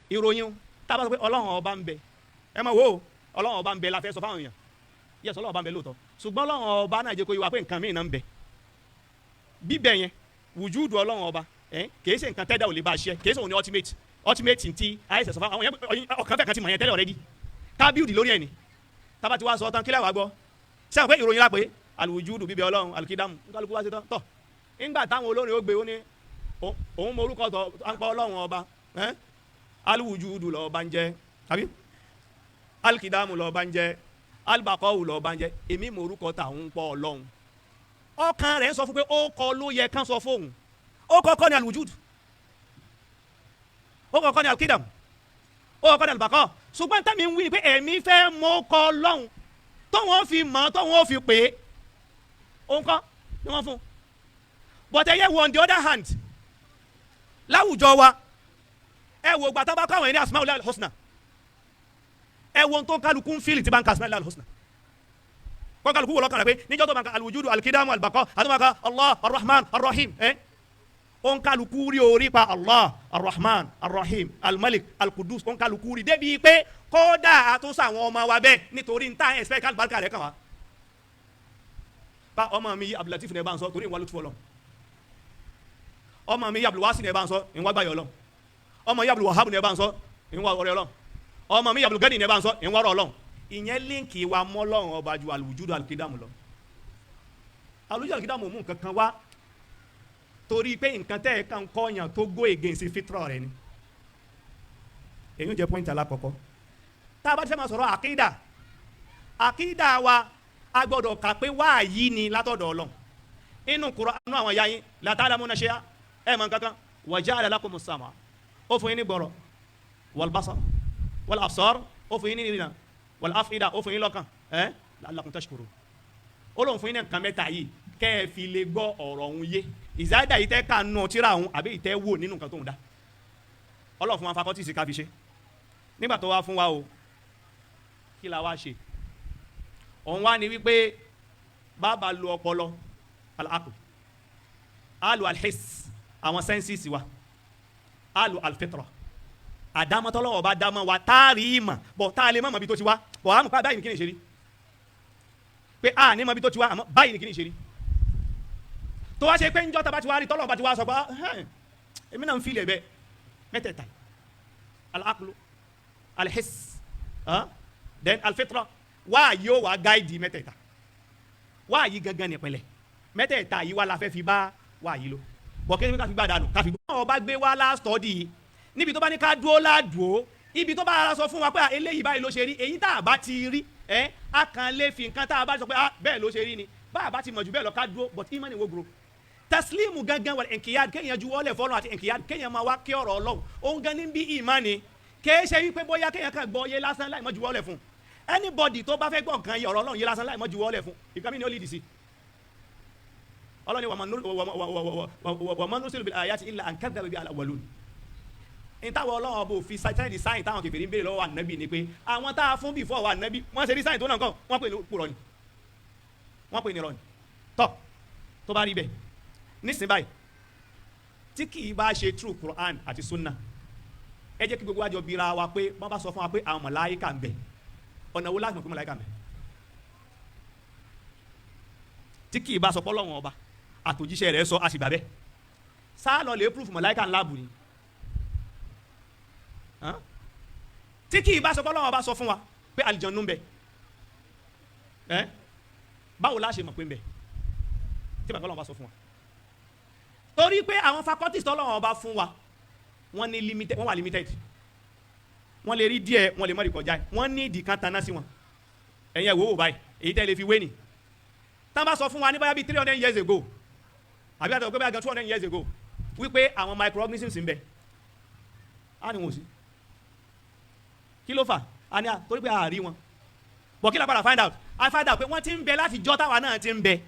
ìròyìn tá a bá sọ pé ọlọ́run ọba ń bẹ ẹ máa wo ọlọ́run ọba ń bẹ la fẹ́ sọ fáwọn èèyàn yes ọlọ́run ọba ń bẹ lóòótọ́ ṣùgbọ́n ọlọ́run ọba náà jẹ́ kó yé wa pé nǹkan mìíràn ń bẹ bíbẹ̀ yẹn wùjúdù ọlọ́run ọba kìí ṣe nǹkan tẹ́dà ò lè bá a ṣe kìí ṣe òun ní ultimate ti àìsàn sọ fún àwọn ọkàn fẹ́ kan ti mọ̀ yẹn tẹ́lẹ̀ already ká build lórí ẹ̀ ni tá bá ti wá sọ tán kílẹ̀ wá gbọ́ ṣé àwọn pé ìròyìn la pé alùwùjúdù bíbẹ̀ ọlọ́run alùkídàmù nkálukú wá ṣe tán tọ̀ nígbà táwọn olórin ó gbé ó ní òun mọ orúkọ tó ń pa ọlọ́run ọba alùwùjúdù lọ́ọ́ ń jẹ́ àbí alùkídàmù lọ́ọ́ ń jẹ́ alùbàkọ́wù lọ́ọ́ ń jẹ́ èmi mọ orúkọ táwọn ń pọ̀ ọlọ́run ọkàn rẹ̀ ń sọ fún pé ó kọ́ ló yẹ kán sọ fóun ó kọ́kọ́ ní alùwùjúdù ó kọ́kọ́ ní alùkídàmù ó kọ́kọ́ ní alùbàkọ́ ṣùgbọ́n tẹ́mi ń wí ni pé èmi fẹ́ mọ ọkọ ọlọ́run tó wọ́n fi mọ̀ tó wọ́n fi pè é òun kọ́ ni wọ́n fún but ẹ̀yẹ wo on the other hand láwùjọ wa ẹ wo gbàtà bá káwọn ẹni asmaul al-husna ẹ wo tó kálukú ń fíìlì tí bá ń ka asmaul al-husna kọ́ kálukú wò lọ́kàn rẹ̀ pé níjọ́ tó bá ń ka alwujudu alkidamu albaqā àti bá ń ka allah arrahman arrahim ó ń kálukú rí orí pa allah arrahman arrahim almalik alqudus ó ń kálukú rí débi pé kódà àtúnṣe àwọn ọmọ wa bẹ́ẹ̀ nítorí níta ẹ̀sìpẹ́ kálíbárìkà rẹ̀ kàn wá bá ọmọ mi abdulatif ní ẹ bá ń sọ torí ìwà ló tún fọ lọ ọmọ mi abdulwasi ní ẹ bá ń sọ ìwà gbàyọ lọ ọmọ mi abdulwahab ní ẹ bá ń sọ ìwà ọrẹ lọ ọmọ mi abdulgani ní ẹ bá ń sọ ìwà ọrọ lọ ìyẹn líǹkì wa mọ́ lọ́rùn ọba ju alwujudu alkidamu lọ alwujudu alkidamu mú nǹkan kan wá torí pé nǹkan tẹ́ ẹ̀ kàn kọ́yàn tó go against fitra rẹ ni èyí ń jẹ́ pọ́ìntì alákọ̀ọ́kọ́ tá a bá ti fẹ́ máa sọ̀rọ̀ àkídà wa a gbọ́dọ̀ kà pé wáàyí ni látọ̀dọ̀ Ọlọ́run inú Kùránì àwọn ya yín la ta'lamuna shay'an ẹ̀ mọ̀ nǹkan kan wa ja'ala lakumus sam'a ó fún yín ní gbọ́rọ̀ wal basar wal absar ó fún yín ní ìrìnà wal af'ida ó fún yín lọ́kàn la'allakum tashkurun ó lóun fún yín ní nǹkan mẹ́ta yìí kẹ́ ẹ fi lè gbọ́ ọ̀rọ̀ òun yé ìzáyédà yìí tẹ́ ká nù tíra òun àbí ìtẹ́ wò nínú nǹkan tó ń dá Ọlọ́run fún wa fakọ́tìsì ká fi ṣe nígbà tó wá fún wa o kí la wá ṣe òun wá ní wípé bàbá lo ọpọlọ al-aql alu al-hiss àwọn senses wa alu al-fitra àdámọ́tọ́lọ́wọ́ bá dámọ́ wa táàrí ìmọ̀ bọ̀ tá a lè mọ̀ bí tó ti wá bọ̀ àmọ́ ká báyìí ní kí ni ṣe rí pé a ní mọ̀ bí tó ti wá àmọ́ báyìí ní kí ni ṣe rí tó wá ṣe pé ń jọ́ta bá ti wá rí tọ́lọ́ bá ti wá sọ pé èmi náà ń fi lè bẹ mẹ́tẹ̀ẹ̀ta al-aql al-hiss then al-fitra wá yóò wá gáìdì mẹ́tẹ̀ẹ̀ta wá yí gangan nípìnlẹ̀ mẹ́tẹ̀ẹ̀ta yìí wá la fẹ́ fi bá wá yìí lọ bọ̀ kí ni ká fi gbá dànù ká fi gbọ́. ọba gbé wá last study níbi tó bá ní ká dúró ládùú ibi tó bá ara sọ fún wa pé eléyìí báyìí ló ṣe rí èyí tá a bá ti rí a kàn lè fi nǹkan tá a bá sọ pé bẹ́ẹ̀ ló ṣe rí ni bá a bá ti mọ̀ jù bẹ́ẹ̀ lọ ká dúró but imani wo grow taslimu gangan wal inkiyad kéèyàn ju wọlé fọlọ́ àti inkiyad kéèyàn máa wá kí ọ̀rọ̀ Ọlọ́run òun gan ní bí imani kèé ṣe wípé bóyá kéèyàn kan gbọ́ yé lásán láì mọ̀ ju wọlé fún anybody tó bá fẹ́ gbọ́ nǹkan yẹ ọ̀rọ̀ Ọlọ́run yé lásán láì mọ̀ ju wọlé fún ìkànnì ni ó lè dì sí Ọlọ́run ni wa man nursilu bil ayati illa an kadhaba biha al-awwalun ìtawọ̀ Ọlọ́run ọba òfin sáyẹ́ǹdì sáyìn táwọn kèfèrí ń béèrè lọ́wọ́ ànábì ni pé àwọn tá a fún before wa ànábì wọ́n ṣe rí sáyìn tó náà kọ́ wọ́n pè ní purọ́ ni wọ́n pè ní irọ́ ni tọ́ tó bá rí bẹ́ẹ̀ nísìnyí báyìí tí kì í bá ṣe true Quran àti sunna ẹ jẹ́ kí gbogbo wa jọ bira wa pé wọ́n bá sọ fún wa pé àwọn màláíkà ń bẹ ọ̀nà wo láti mọ̀ pé màláíkà ń bẹ tí kì í bá sọ pé Ọlọ́run ọba àtòjíṣẹ́ rẹ̀ sọ àṣìgbà bẹ́ẹ̀ sáà lọ lè proof màláíkà ńlá bù ni tí kì í bá sọ pé Ọlọ́run ọba sọ fún wa pé àlìjànnú ń bẹ báwo la ṣe mọ̀ pé ń bẹ tí bàbá Ọlọ́run bá sọ fún wa torí pé àwọn faculties tọ́lọ́run ọba fún wa wọ́n ní limited wọ́n wà limited wọ́n lè rí díẹ̀ wọ́n lè má rí kọjá wọ́n ní ìdí kan taná sí wọn ẹ̀yin ẹ̀wò wò báyìí èyí tẹ́ lè fi wé ni tán bá sọ fún wa ní báyà bíi 300 years ago àbí àtàwọn pé báyà gan 200 years ago wípé àwọn microorganisms ń bẹ á ní wọn ò sí kí ló fà á ní à torí pé a rí wọn bọ̀ kí la padà find out I find out pé wọ́n ti ń bẹ láti jọ́ táwa náà ti ń bẹ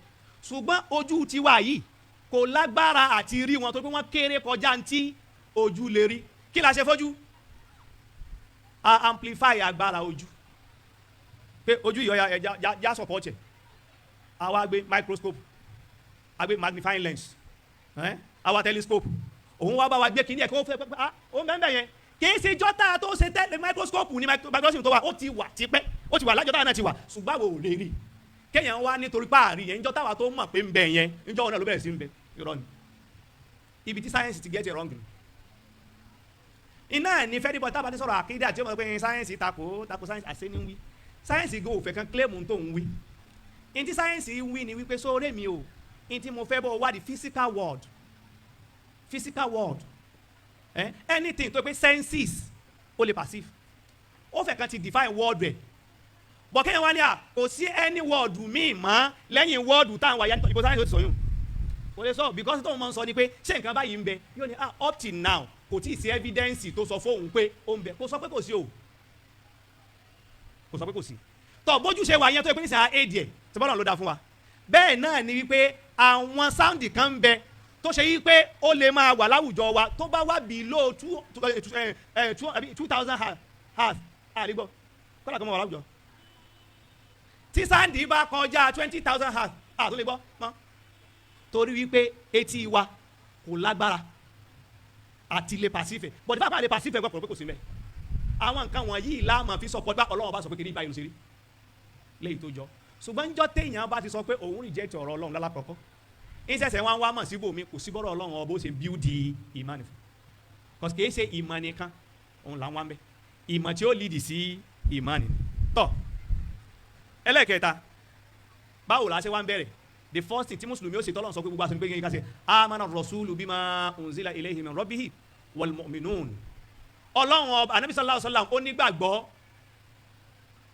ṣùgbọ́n ojú tiwa yìí kò lágbára àti rí wọn torí pé wọ́n kéré kọjá ntí ojú lè rí kí la ṣe fojú a amplify agbára ojú pé ojú yìí ọ̀ya já support ẹ̀ àwa gbé microscope a gbé magnifying lens àwa telescope òun wá bá wa gbé kíní ẹ̀ kó fẹ́ ó mẹ́mbẹ́ yẹn kìí ṣe jọ́tà tó ṣe tẹ́lẹ̀ microscope ní microscope tó wà ó ti wà tipẹ́ ó ti wà lájọ́tà náà ti wà ṣùgbọ́n àwọn ò lè rí kéèyàn wá nítorí páàrí yẹn jọ́tà wà tó mọ̀ pé ń bẹ yẹn níjọ́ wọn náà ló bẹ̀rẹ̀ sí ń bẹ irọ́ ni ibi tí sáyẹ́nsì ti get it wrong. iná ní fẹ́ẹ́ dìbò tábà ní sọ̀rọ̀ àkídà àti ọmọ pé sáyẹ́nsì tako sáyẹ́nsì àṣẹ ní wí sáyẹ́nsì go òfẹ́ kan claim tó ń wí ní tí sáyẹ́nsì wí ni wípé sóòrè mi o ní tí mo fẹ́ bọ̀ wá the physical world anything tó pé senses ó lè perceive ó fẹ́ kan ti define word rẹ̀ bọ̀ kéèyàn wá ní à kò sí any word míì mọ́ lẹ́yìn word táwọn àyà ìbò sáyẹ́nsì ó ti sọ yún kò lè sọ because tó ń mọ̀ sọ ni pé ṣé nǹkan báyìí ń bẹ yóò ní up till now kò tí ì sí evidence tó sọ fóun pé ó ń bẹ kò sọ pé kò sí o kò sọ pé kò sí tọ bójú ṣe wà yẹn tó yẹ pé nísìnyí àédì ẹ tí bọ́lá ló dá fún wa bẹ́ẹ̀ náà ni wípé àwọn sound kan ń bẹ tó ṣe yí pé ó lè máa wà láwùjọ wa tó bá wà below 2000 hertz àrígbọ́ kọ́lá kan mọ̀ wà láwùjọ tí sáǹdì bá kọjá 20,000 hertz tó lè gbọ́ mọ́ torí wípé etí wa kò lágbára àti lè pàṣífẹ̀ bọ̀dé bá lè pàṣífẹ̀ gbọ́ pé kò sí mẹ́ àwọn nǹkan wọ̀nyí láàmà fi sọ pọ̀jù Ọlọ́run bá sọ pé kí ní báyìí ló ṣe rí léyìí tó jọ ṣùgbọ́n níjọ́ téèyàn bá ti sọ pé òun reject ọ̀rọ̀ Ọlọ́run lálákọ̀ọ́kọ́ ìṣẹ̀ṣẹ̀ wọn wá mọ̀ síbòmí kò sí bọ́rọ̀ Ọlọ́run ọbọ̀ ṣe build ìmánì fún because kì í ṣe ìmọ̀ nìkan òun là ń wá ń bẹ ìmọ̀ tí ó lead sí ìmánì tọ́ ẹlẹ́kẹta báwo la ṣe wá ń bẹ̀rẹ̀ the first thing tí mùsùlùmí ó ṣe tọ́lọ́run sọ pé gbogbo àṣọ ní pé kí n ká ṣe amana rasulu bima unzila ilayhi min rabbihi wal mu'minun Ọlọ́run ọba anabi sallallahu alayhi wa sallam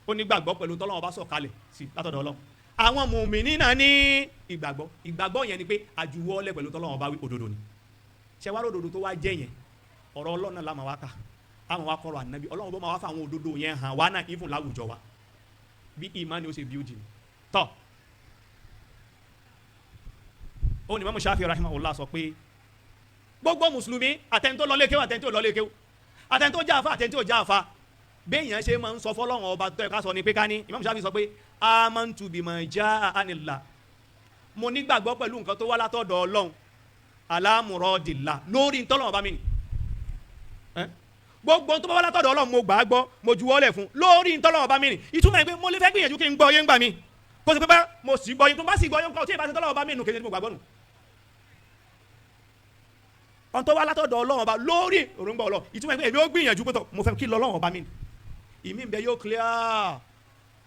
ó nígbàgbọ́ pẹ̀lú tọ́lọ́run ọba sọ̀kalẹ̀ sí látọ̀dọ̀ Ọlọ́run àwọn mùmíní náà ní ìgbàgbọ́ yẹn ni pé àjùwọ́lẹ̀ pẹ̀lú tọ́lọ́run ọba òdodo ni ṣe wá lódodo tó wá jẹ́ yẹn ọ̀rọ̀ Ọlọ́run náà lámà wá kà àmọ́ wá kọ́rọ̀ ànábì Ọlọ́run bó máa wá fún àwọn òdodo yẹn hàn wá náà even láwùjọ wa bí ìmánì ó ṣe building tọ́ ó ní Imam Shafi'i rahimahullah sọ pé gbogbo mùsùlùmí àtẹ̀ntó lọ lékéwù àtẹ̀ntó lọ lékéwù àtẹ̀ntó jáfa àtẹ̀ntó jáfa béèyàn ṣe máa ń sọ fọlọ́run ọba tó ẹ̀ka sọ ni pé ká ní Imam Shafi'i sọ pé amantu bima jaa anillah mo nígbàgbọ́ pẹ̀lú nǹkan tó wá látọ̀dọ̀ Ọlọ́run ala muradillah lórí ntọ́lọ́run ọba mi ni gbogbo tó bá wá látọ̀dọ̀ Ọlọ́run mo gbà á gbọ́ mo juwọ́lẹ̀ fún lórí ntọ́lọ́run ọba mi ni ìtumọ̀ ẹ̀ pé mo lè fẹ́ gbìyànjú kí n gbọ́ yé ń gbà mí kó sì pé bá mo sì gbọ́ yé tó bá sì gbọ́ yé ń kọ́ tí ìbá ti tọ́lọ́run ọba mi nù kéde tí mo gbàgbọ́ nù ọ̀n tó wá látọ̀dọ̀ Ọlọ́run ọba lórí òrùngbà Ọlọ́run ìtumọ̀ ẹ̀ pé èmi ó gbìyànjú pé mo fẹ́ kí lọ́lọ́run ọba mi ni ìmí ń bẹ yóò clear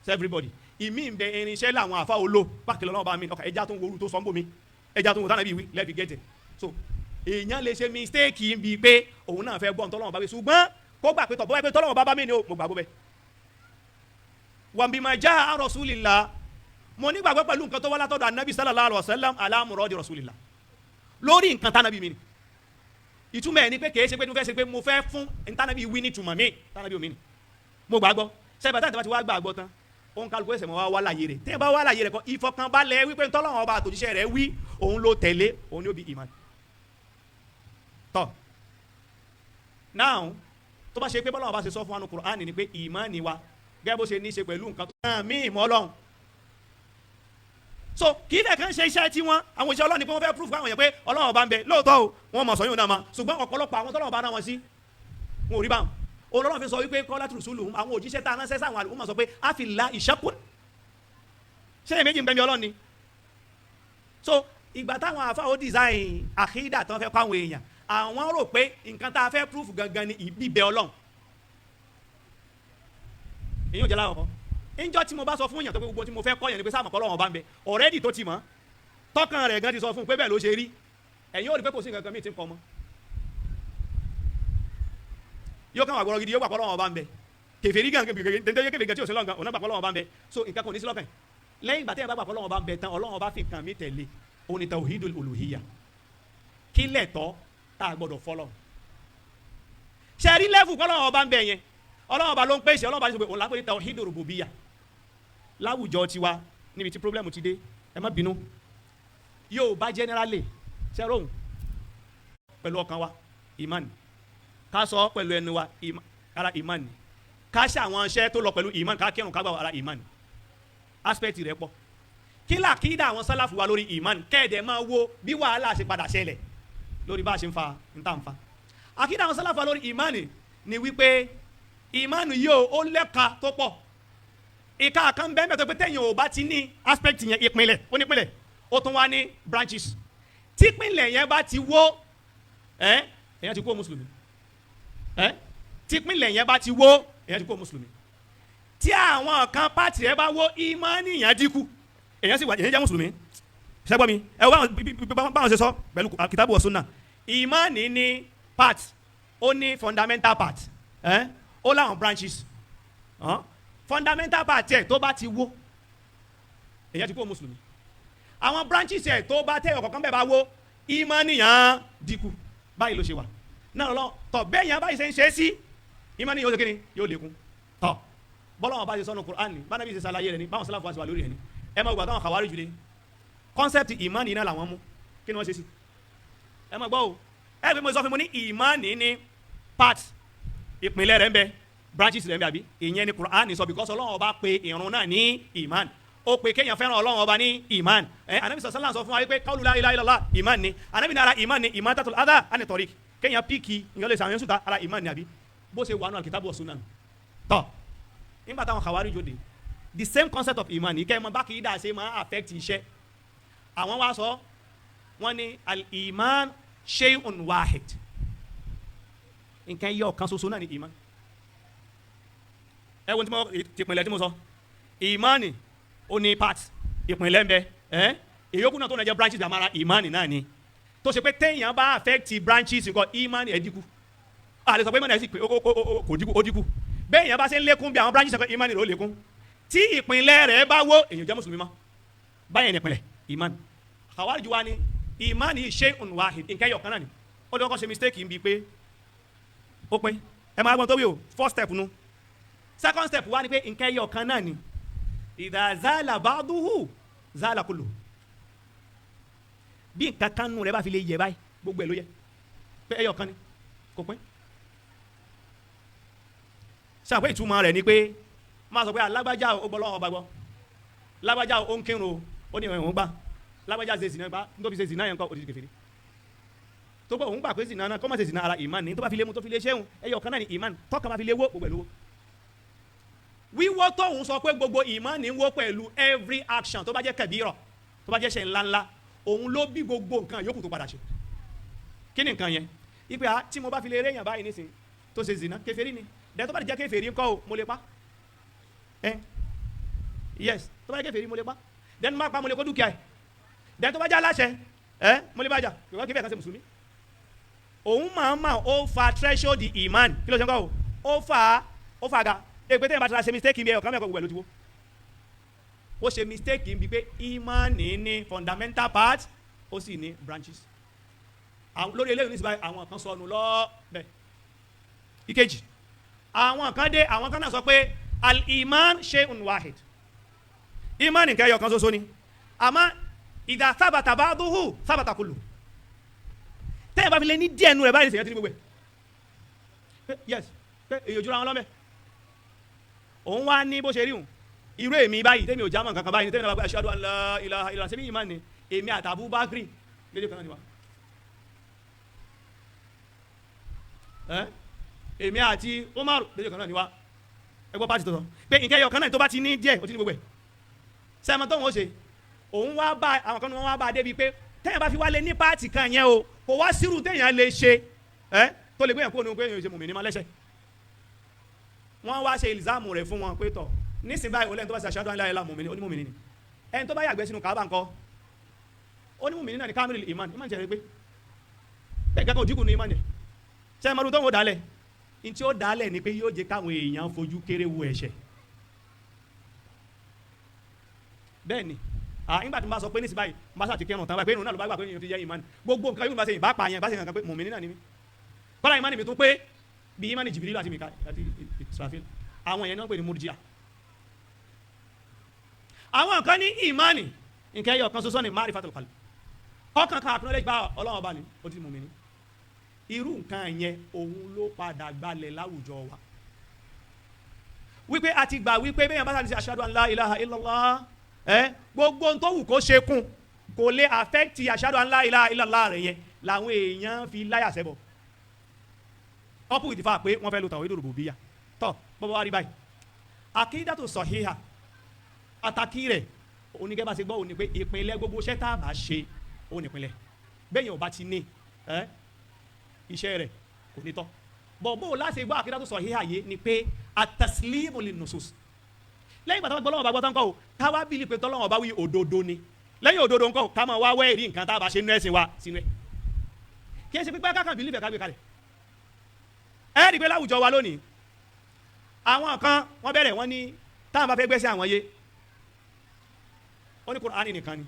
to everybody ìmí ń bẹ irinṣẹ́ làwọn àfa olo pàkì lọ́lọ́run ọba mi ọkà ẹja tó ń wo orú tó sọ ń bò mí ẹja tó ń wo tánà bí wí lẹ́ẹ̀fi gẹ̀ẹ́tẹ̀ so èèyàn lè ṣe mistake bíi pé òun náà fẹ́ gbọ́ ntọ́lọ́run ọba mi ṣùgbọ́n kó gbà pé tọ̀ bọ́wọ́ pé tọ́lọ́run ọba mi ni mo gbàgbọ́ bẹ́ẹ̀ wàmbìmọ̀ já rasulillah mo nígbàgbọ́ pẹ̀lú nǹkan tó wá látọ̀dọ̀ anabi sallallahu alayhi wa sallam ala muradi rasulillah lórí nǹkan tánàbí mi ni ìtumọ̀ ẹ̀ ni pé kìí ṣe pé mo fẹ́ ṣe pé mo fẹ́ fún ntánàbí wí ní ìtumọ̀ mi tánàbí omi ni mo gbàgbọ́ sẹ́yìn bàtà tí wàá gbàgbọ́ tán òun kálukú ẹsẹ̀ mọ́ wá láàyè rẹ̀ tẹ́yìn bá wá láàyè rẹ̀ kọ́ ìfọkànbalẹ̀ wípé ntọ́lọ́run ọba àtòjíṣẹ́ rẹ̀ wí òun ló tẹ̀lé òun ni ó bí ìmánì tọ́ now tó bá ṣe pé bọ́lọ́run ọba ṣe sọ fún wa ní Kùránì ni pé ìmánì wa gẹ́gẹ́ bó ṣe ní í ṣe pẹ̀lú nǹkan tó náà mí ìmọ̀ Ọlọ́run so kì í dẹ̀ kàn ṣe iṣẹ́ tí wọ́n àwọn iṣẹ́ Ọlọ́run ni pé wọ́n fẹ́ proof fún àwọn yẹn pé Ọlọ́run ọba ń bẹ lóòótọ́ o wọ́n mọ̀ sọ́yún náà ma ṣùgbọ́n ọ̀pọ̀lọpọ̀ àwọn tọ́lọ́run ọba náà wọn sí wọn ò rí báwọn Ọlọ́run fi sọ wípé qalat rusuluhum àwọn òjíṣẹ́ tá a ránṣẹ́ sáwọn àlùmọ̀ sọ pé afillahi shakkun ṣé èméjì ń bẹ mi Ọlọ́run ni so ìgbà táwọn àfa ó design àkídà tó fẹ́ kọ́ àwọn èèyàn àwọn rò pé nǹkan tá a fẹ́ proof gangan ni ìbíbẹ Ọlọ́run èyí ò jẹ́ láwọn ìjọ tí mo bá sọ fún yàn tó pé gbogbo tí mo fẹ́ kọ́ yàn ni pé sáà mọ̀ kọ́ Ọlọ́run ọba ń bẹ already tó ti mọ̀ tọkàn rẹ̀ gan ti sọ fún un pé bẹ́ẹ̀ ló ṣe rí ẹ̀yin ò rí pé kò sí nǹkan kan mí ti ń kọ́ mọ́ yóò kàn wà gbọ́dọ̀ gidi yóò gbà kọ́ Ọlọ́run ọba ń bẹ kèfèrí gan kèfèrí gan tí ò sí lọ́gàn òun gbà kọ́ Ọlọ́run ọba ń bẹ so nǹkan kò ní sí lọ́kàn lẹ́yìn ìgbà tí ẹ bá gbà kọ́ Ọlọ́run ọba ń bẹ tán Ọlọ́run ọba fi nǹkan mi tẹ̀lé òun ni tawhidul uluhiyya kí lẹ̀tọ́ tá a gbọ́dọ̀ fọ́lọ́run ṣe rí lẹ́fù kọ́ Ọlọ́run ọba ń bẹ yẹn Ọlọ́run ọba ló ń pèsè Ọlọ́run ọba ní sọ pé òun lápẹ́ ní tawhidul rububiyya láwùjọ tiwa níbi tí problem ti dé ẹ má bínú yóò bá generally ṣe rohun pẹ̀lú ọkàn wa iman ká sọ pẹ̀lú ẹnu wa ara iman ká ṣe àwọn iṣẹ́ tó lọ pẹ̀lú iman ká kírun ká gbà ara iman aspect rẹ̀ pọ̀ kí làkídà àwọn sálàfù wa lórí iman kẹ́ẹ̀dẹ̀ máa wo bí wàhálà ṣe padà ṣẹlẹ̀ lórí bá a ṣe ń fa níta ń fa àkídà àwọn sálàfù wa lórí iman ni wípé ìmánu yóò ó lẹ́ka tó pọ̀ ìka kan bẹ́ẹ̀ mẹ́tọ́ pé tẹ̀yìn ò bá ti ní aspect yẹn ìpínlẹ̀ ó nípínlẹ̀ ó tún wá ní branches típínlẹ̀ yẹn bá ti wó èyàn ti kó mùsùlùmí típínlẹ̀ yẹn bá ti wó èyàn ti kó mùsùlùmí tí àwọn kan pàtì rẹ bá wó ìmánu yẹn dínkù èyàn sì wà èyàn jẹ́ mùsùlùmí ṣẹ́gbọ́n mi ẹ wọ́n báwọn ṣe sọ pẹ̀lú kìtàbù wa sunnah ìmánu ní part ó ní fundamental part ó láwọn branches fundamental part ẹ̀ tó bá ti wó èyàn ti kó mùsùlùmí àwọn branches ẹ̀ tó bá tẹ̀ ọ̀kọ̀ọ̀kan bẹ́ẹ̀ bá wó ìmánìyàn dínkù báyìí ló ṣe wà náà lọ tọ̀ bẹ́ẹ̀ yẹn báyìí ṣe ń ṣe sí ìmánìyàn yóò ṣe kíni yóò lékún tọ̀ bọ́lá wọn bá ṣe sọ́nù Qur'an ni bánabi ṣe ṣàlàyé rẹ̀ ni báwọn sálàfù wá sí wà lórí ẹ̀ ni ẹ máa gbọ́ àtàwọn Khawarij jùlẹ̀ concept ìmánì náà làwọn mú kí ni wọ́n ṣe sí ẹ máa gbọ́ o ẹ fi mo sọ fún mi ní ìmánì ní part ìpínlẹ̀ rẹ̀ ń bẹ branches rẹ̀ ń bẹ àbí ìyẹn ni Qur'an sọ because Ọlọ́run ọba pe ìrun náà ní ìmánì ó pe kéèyàn fẹ́ràn Ọlọ́run ọba ní ìmán anabi sọ̀sálà sọ fún wa wípé qawlu la ilaha illallah ìmán ni anabi ní ara ìmán ni imatatul adha ani tariq kéèyàn píìkì ìyẹn lè sàmúyẹn sùtà ara ìmán ni àbí bó ṣe wà nù al-kitabu wa sunnah tọ́ nígbà táwọn Khawarij jòdè the same concept of ìmán ni kẹ́ ẹ mọ bá kì í dà ṣe máa affect iṣẹ́ àwọn wa sọ wọ́n ní al-iman shay'un wahid nǹkan yẹ ọ̀kan ṣoṣo náà ni ìmán ẹ wo ti pinlẹ̀ tí mo sọ ìmánì ó ní part ìpínlẹ̀ ń bẹ ìyókù náà tó ń jẹ́ branches àmàrà ìmánì náà ni tó ṣe pé téèyàn bá affect branches nǹkan ìmánì ẹ̀ dínkù àlè sọ pé ìmánì ẹ̀ sì pé kò dínkù ó dínkù bẹ́ẹ̀ yẹn bá ṣe ń lékún bí àwọn branches nǹkan ìmánì rẹ̀ ó lékún tí ìpínlẹ̀ rẹ̀ bá wó èèyàn jẹ́ mùsùlùmí mọ́ báyẹn ní ìpínlẹ̀ ìmánì Khawarij wa ni ìmánì shay'un wahid nǹkan ẹyọ kan náà ni ó dọ́kọ́ ṣe mistake ń bi pé ó pín ẹ máa gbọ́n tó wí o first step nu second step wa ni pé nǹkan ẹyọ kan náà ni ìdá zala ba'duhu zala kullu bí nǹkan kan nù rẹ bá fi lè yẹ báyìí gbogbo ẹ ló yẹ pé ẹyọ kan ni kò pín ṣàpè ìtumọ̀ rẹ̀ ni pé máa sọ pé alágbájá ó gbọ́ lọ́wọ́ ọba gbọ́ lágbájá ó ń kírun ó ní ìwọ̀n gbà lágbájá ṣe zìnà gbà nítorí ṣe zìnà yẹn kọ́ òdìdí kèfèrí tó bọ̀ òun gbà pé zìnà náà kọ́ máa ṣe zìnà ara ìmán ni tó bá fi lé mu tó fi lé ṣéhùn ẹyọ kan náà ni ìmán tọ́ka máa fi lé wó gbogbo ẹ̀ lówó wíwọ́ tóun sọ pé gbogbo ìmánì ń wó pẹ̀lú every action tó bá jẹ́ kẹ̀bírọ̀ tó bá jẹ́ ṣe ńláńlá òun ló bí gbogbo nǹkan yòókù tó padà ṣe kí ni nǹkan yẹn ipe tí mo bá fi lè réyàn báyìí nísìnyí tó ṣe zina kèfèrí ni dẹ̀ tó bá jẹ́ kèfèrí ńkọ́ o mo lè pa yes tó bá jẹ́ kèfèrí mo lè pa dẹ̀ tó bá pa mo lè kó dúkìá ẹ̀ dẹ̀ tó bá jẹ́ aláṣẹ mo lè bàjá ìwọ́n kí fẹ́ kan ṣe mùsùlùmí òun máa ó fa threshold ìmán kí ló ṣe ńkọ́ o ó fa ga èpè tẹ́yìn bá ti ra ṣe mistake bí ẹ ọ̀kan mẹ́kọ̀ọ́ gbogbo ẹ̀ ló ti wó ó ṣe mistake bí pé ìmánì ní fundamental part ó sì ní branches lórí eléyìí nísìnyí àwọn kan sọnù lọ bẹ́ẹ̀ ìkejì àwọn kan dé àwọn kan náà sọ pé al-iman shay'un wahid ìmánì nǹkan ẹyọ kan ṣoṣo ni àmọ́ idha thabata ba'duhu thabata kullu tẹ́yìn bá fi lé ní díẹ̀ nù rẹ̀ báyìí ṣèyàn tí ní gbogbo ẹ̀ yes pé èyí ò jura wọn lọ́mẹ́ òun wá ní bó ṣe rí hùn irú èmi báyìí tẹ́mi ò jámọ̀ kankan báyìí tẹ́mi náà bá gbé ashhadu an la ilaha illallah ṣebí ìmánì ni èmi àti Abubakar lédè kan náà ni wa èmi àti Umar lédè kan náà ni wa ẹgbọ́ pàtì tó sọ pé nǹkan ẹyọ kan náà tó bá ti ní díẹ̀ ó ti ní gbogbo ẹ̀ sẹ́mi tó ń wọ́n ṣe òun wá bá àwọn kan ní wọ́n wá bá a débi pé tẹ́yìn bá fi wá lé ní pàtì kan yẹn o kò wá sírù téèyàn lè ṣe tó lè gbéyàn kó nu pé èèyàn ṣe mùmí ní ma lẹ́sẹ̀ wọ́n wá ṣe ìlìzámù rẹ̀ fún wọn pé tọ̀ nísìnyí báyìí olóyìn tó bá ṣe ashhadu an la ilaha illallah onímùmí ni ẹni tó bá yàgbẹ́ sínú Kaaba ńkọ́ onímùmí náà ni kamil iman iman jẹ́ pé bẹ́ẹ̀ gẹ́gẹ́ òdìkù ní iman jẹ́ ṣe mọ́tò tó ń wò dálẹ̀ ní tí ó dálẹ̀ ni pé yóò jẹ́ káwọn èèyàn fojú kéré wo ẹ̀ṣẹ̀ bẹ́ẹ̀ ni nígbà tí mo bá sọ pé nísìnyí báyìí mo bá sọ àti kẹrùn tán báyìí pé irun náà ló bá gbà pé èèyàn ti jẹ́ iman gbogbo nǹkan yóò bá ṣe ìbá pa yẹn bá ṣe nǹkan pé mùmí náà ni mí kọ́lá iman mi tó pé bí imani Jibril àti Mikael àti Israfil àwọn èèyàn náà pè ní murji'a àwọn kan ní ìmánì nǹkan ẹyọ kan ṣoṣo ní marifatul qalb ọkàn kan acknowledge bá Ọlọ́run ọba ni ó ti mú mi ní irú nǹkan yẹn òun ló padà gbalẹ̀ láwùjọ wa wípé a ti gbà wípé bẹ́ẹ̀ bá sàlẹ̀ sí ashhadu an la ilaha illallah gbogbo ohun tó wù kó ṣe kún kò lè affect ashhadu an la ilaha illallah rẹ̀ yẹn làwọn èèyàn fi láyà sẹ́bọ̀ couple with the fact pé wọ́n fẹ́ lo tawhid rububiyya tọ́ bọ́bọ́ wá rí báyìí akidatu sahiha àtàkì rẹ̀ oníkẹ́ bá ṣe gbọ́ òní pé ìpínlẹ̀ gbogbo iṣẹ́ tá a bá ṣe òun ìpínlẹ̀ bẹ́ẹ̀ yẹn ò bá ti ní iṣẹ́ rẹ̀ kò ní tọ́ bọ̀bọ̀ láti gbọ́ akidatu sahiha yé ni pé at-taslimu lin-nusus lẹ́yìn ìgbà tó gbọ́ lọ́wọ́ bá gbọ́ tán kọ́ o ká wá bílí pé tọ́lọ́wọ́ bá wí òdodo ni lẹ́yìn òdodo ńkọ́ ká máa wá wẹ́ẹ̀rí nǹkan tá a bá ṣe nínú ẹ̀sìn wa sínú ẹ̀ kí ẹ ṣe pípẹ́ kákan bílí fẹ̀ ká gbé kalẹ̀ ẹ rí i pé láwùjọ wa lónìí àwọn kan wọ́n bẹ̀rẹ̀ wọ́n ní táwọn bá fẹ́ gbẹ́sẹ̀ àwọn yé ó ní Kùránì nìkan ni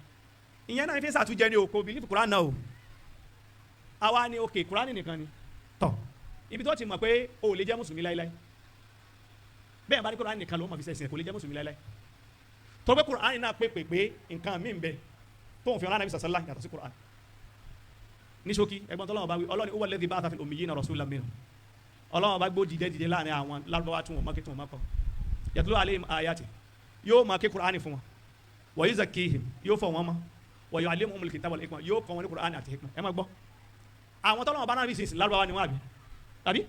ìyẹn náà fi ń ṣàtúnjẹ ní o kò bílí Kùránì náà o àwa ni òkè Kùránì nìkan ni tọ̀ ibi tó ti mọ̀ pé o ò lè jẹ́ mùsùlùmí láíláí bẹ́ẹ̀ bá ní Kùránì nìkan ló mọ̀ fi ṣẹ̀sìn kò lè jẹ́ mùsùlùmí láíláí tó pé Kùránì náà pé nǹkan míì ń bẹ tó ń fi ọ̀nà Ànábì sallallahu yàtọ̀ sí Kùránì ní ṣókí ẹgbọ́n tó lọ́wọ́ bá wí ọlọ́ni huwa alladhi ba'atha fil ummiyina rasulan minhum ọlọ́wọ́ bá gbó dìde láàrin àwọn lárúbáwá tí wọ́n mọ́ kí tí wọ́n mọ́ kọ́ yatlu alayhim ayati yóò máa ké Kùránì fún wọn wa yuzakkihim yóò fọ̀ wọn mọ́ wa yu'allimuhumul kitaba wal hikma yóò kọ́ wọn ní Kùránì àti hikma ẹ má gbọ́ àwọn tó lọ́wọ́ bá náà bí sísìn lárúbáwá ni wọ́n àbí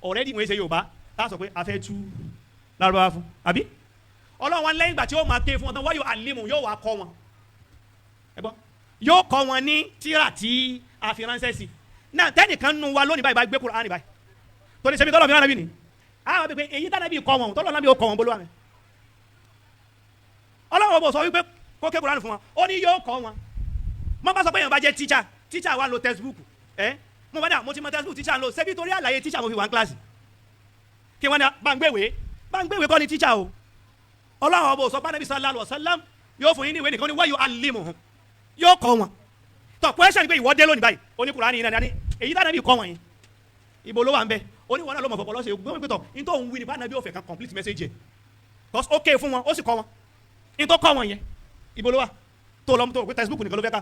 already wọ́n ṣe Yorùbá tá a sọ pé a fẹ́ tú lárúbáwá fún àbí ọlọ́wọ́ lẹ́yìn ìgbà tí yóò máa ké fún wọn tán wa yu'allimuhum yóò wá kọ́ wọn ẹ gbọ́ yóò kọ́ wọn ní tíra tí a fi ránṣẹ́ sí náà tẹ́nìkan nu wa lónìí báyìí gbé Kùránì báyìí torí ṣebí tọ́lọ̀ mi rán bí ni àwọn bíi pé èyí tá nàbí kọ́ wọn tọ́lọ̀ nàbí ó kọ́ wọn bolúwa mi ọlọ́wọ́ bò sọ wípé kó ké Kùránì fún wọn ó ní yóò kọ́ wọn mo bá sọ pé èèyàn bá jẹ́ tíṣà wa lo textbook mo bá dà mo ti mọ textbook tíṣà ń lò ṣebí torí àlàyé tíṣà mo fi wà ní kíláàsì kí wọ́n ní báńgbéwé kọ́ ni tíṣà o ọlọ́wọ́ bò sọ pé Ànábì sallallahu alaihi wasallam yóò fún yín ní ìwé nìkan ní wa yu'allimuhum yóò kọ́ wọn tọ question pé ìwọ dé lónìí báyìí oní Kùránì yìí nàní èyí dáná bí kọ́ wọn yìí ibo ló wà ń bẹ oníwọ̀n náà ló mọ̀ fọpọ̀ lọ́sẹ̀ gbọ́n pé tọ̀ ní tó ń wí ní bá nàbí òfẹ́ kan complete message yẹ cause ó ké fún wọn ó sì kọ́ wọn ní tó kọ́ wọn yẹn ibo ló wà tó lọ́mú tó pé textbook nìkan ló fẹ́ ká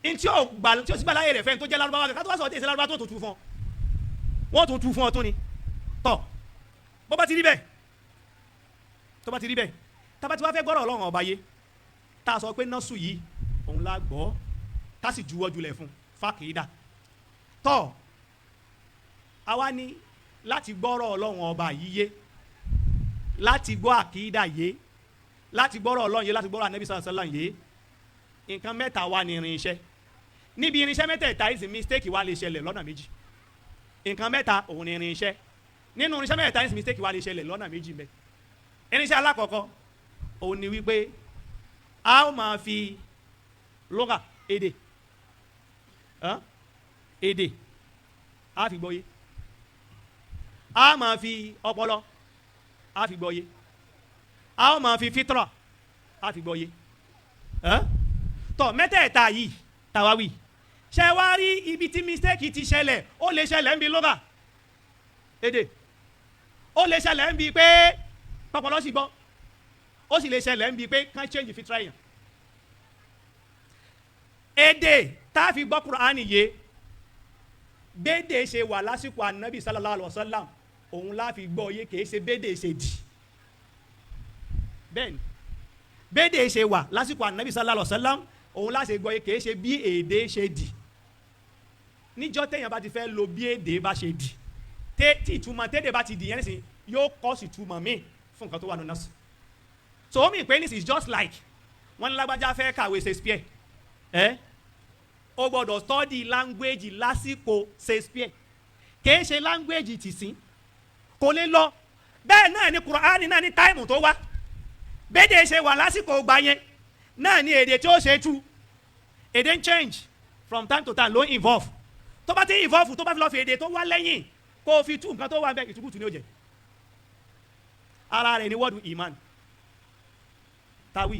ní tí ó sì gbà láyé rẹ̀ fẹ́ tó jẹ́ lárúbáwá ká tó wá sọ tí èsì lárúbáwá tó tu fún ọ wọ́n tún tu fún ọ tó ni tọ̀ bó bá ti rí bẹ́ẹ̀ tó bá ti rí bẹ́ẹ̀ tá bá ti wá fẹ́ gbọ́rọ̀ Ọlọ́run ọba yé tá a sọ pé nọ́ọ̀sù yìí òun la gbọ́ ká sì juwọ́ julẹ̀ fún fàkìdá tọ́ àwa ní láti gbọ́rọ̀ Ọlọ́run ọba yìí yé láti gbọ́ àkìdá yé láti gbọ́rọ̀ Ọlọ́run yé láti gbọ́rọ̀ Ànábì sallallahu alaihi wasallam yé nǹkan mẹ́ta wà ní irinṣẹ́ níbi irinṣẹ́ mẹ́tẹ̀ẹ̀ta ìsìn mistake wà lè ṣẹlẹ̀ lọ́nà méjì nǹkan mẹ́ta òun ní irinṣẹ́ nínú irinṣẹ́ mẹ́tẹ̀ẹ̀ta ìsìn mistake wà lè ṣẹlẹ̀ lọ́nà méjì mẹ́ irinṣẹ́ alákọ̀ọ́kọ́ òun ni wípé a ó máa fi lọ́gà èdè a fi gbọ́yé a máa fi ọpọlọ a fi gbọ́yé a ó máa fi fitra a fi gbọ́yé tọ mẹ́tẹ̀ẹ̀ta yìí tàwáwì ṣe wá rí ibi tí mistake ti ṣẹlẹ̀ ó lè ṣẹlẹ̀ ń bi lọ́gà èdè ó lè ṣẹlẹ̀ ń bi pé pọpọlọ sì gbọ́ ó sì lè ṣẹlẹ̀ ń bi pé kán change fitra yẹn èdè tá a fi gbọ́ Kùránì yé bédè ṣe wà lásìkò Ànábì sallallahu alaihi wasallam òun la fi gbọ́ yé kìí ṣe bédè ṣe dì bẹ́ẹ̀ni bédè ṣe wà lásìkò Ànábì sallallahu alaihi wasallam òun la ṣe gbọ́ yé kìí ṣe bí èdè ṣe dì níjọ́ téèyàn bá ti fẹ́ lo bí èdè bá ṣe dì tí ìtumọ̀ tédè bá ti dì yẹn nísìnyí yóò kọ́ sí ìtumọ̀ míì fún nǹkan tó wà nínú nọ́ọ̀sì so omi ìpè ní is just like wọ́n ní lágbájá fẹ́ kàwé Shakespeare o gbọ́dọ̀ study language lásìkò Shakespeare kìí ṣe language tìsín kò lè lọ bẹ́ẹ̀ náà ni Kùránì náà ní táìmù tó wá bédè ṣe wà lásìkò gbà yẹn náà ni èdè tí ó ṣe tú èdè ń change from time to time ló ń evolve tó bá ti evolve tó bá fi lọ fi èdè tó wá lẹ́yìn kó o fi tú nǹkan tó wà bẹ́ẹ̀ ìtukùtù ni ó jẹ ara rẹ̀ ni wọ́ọ̀dù iman tàwí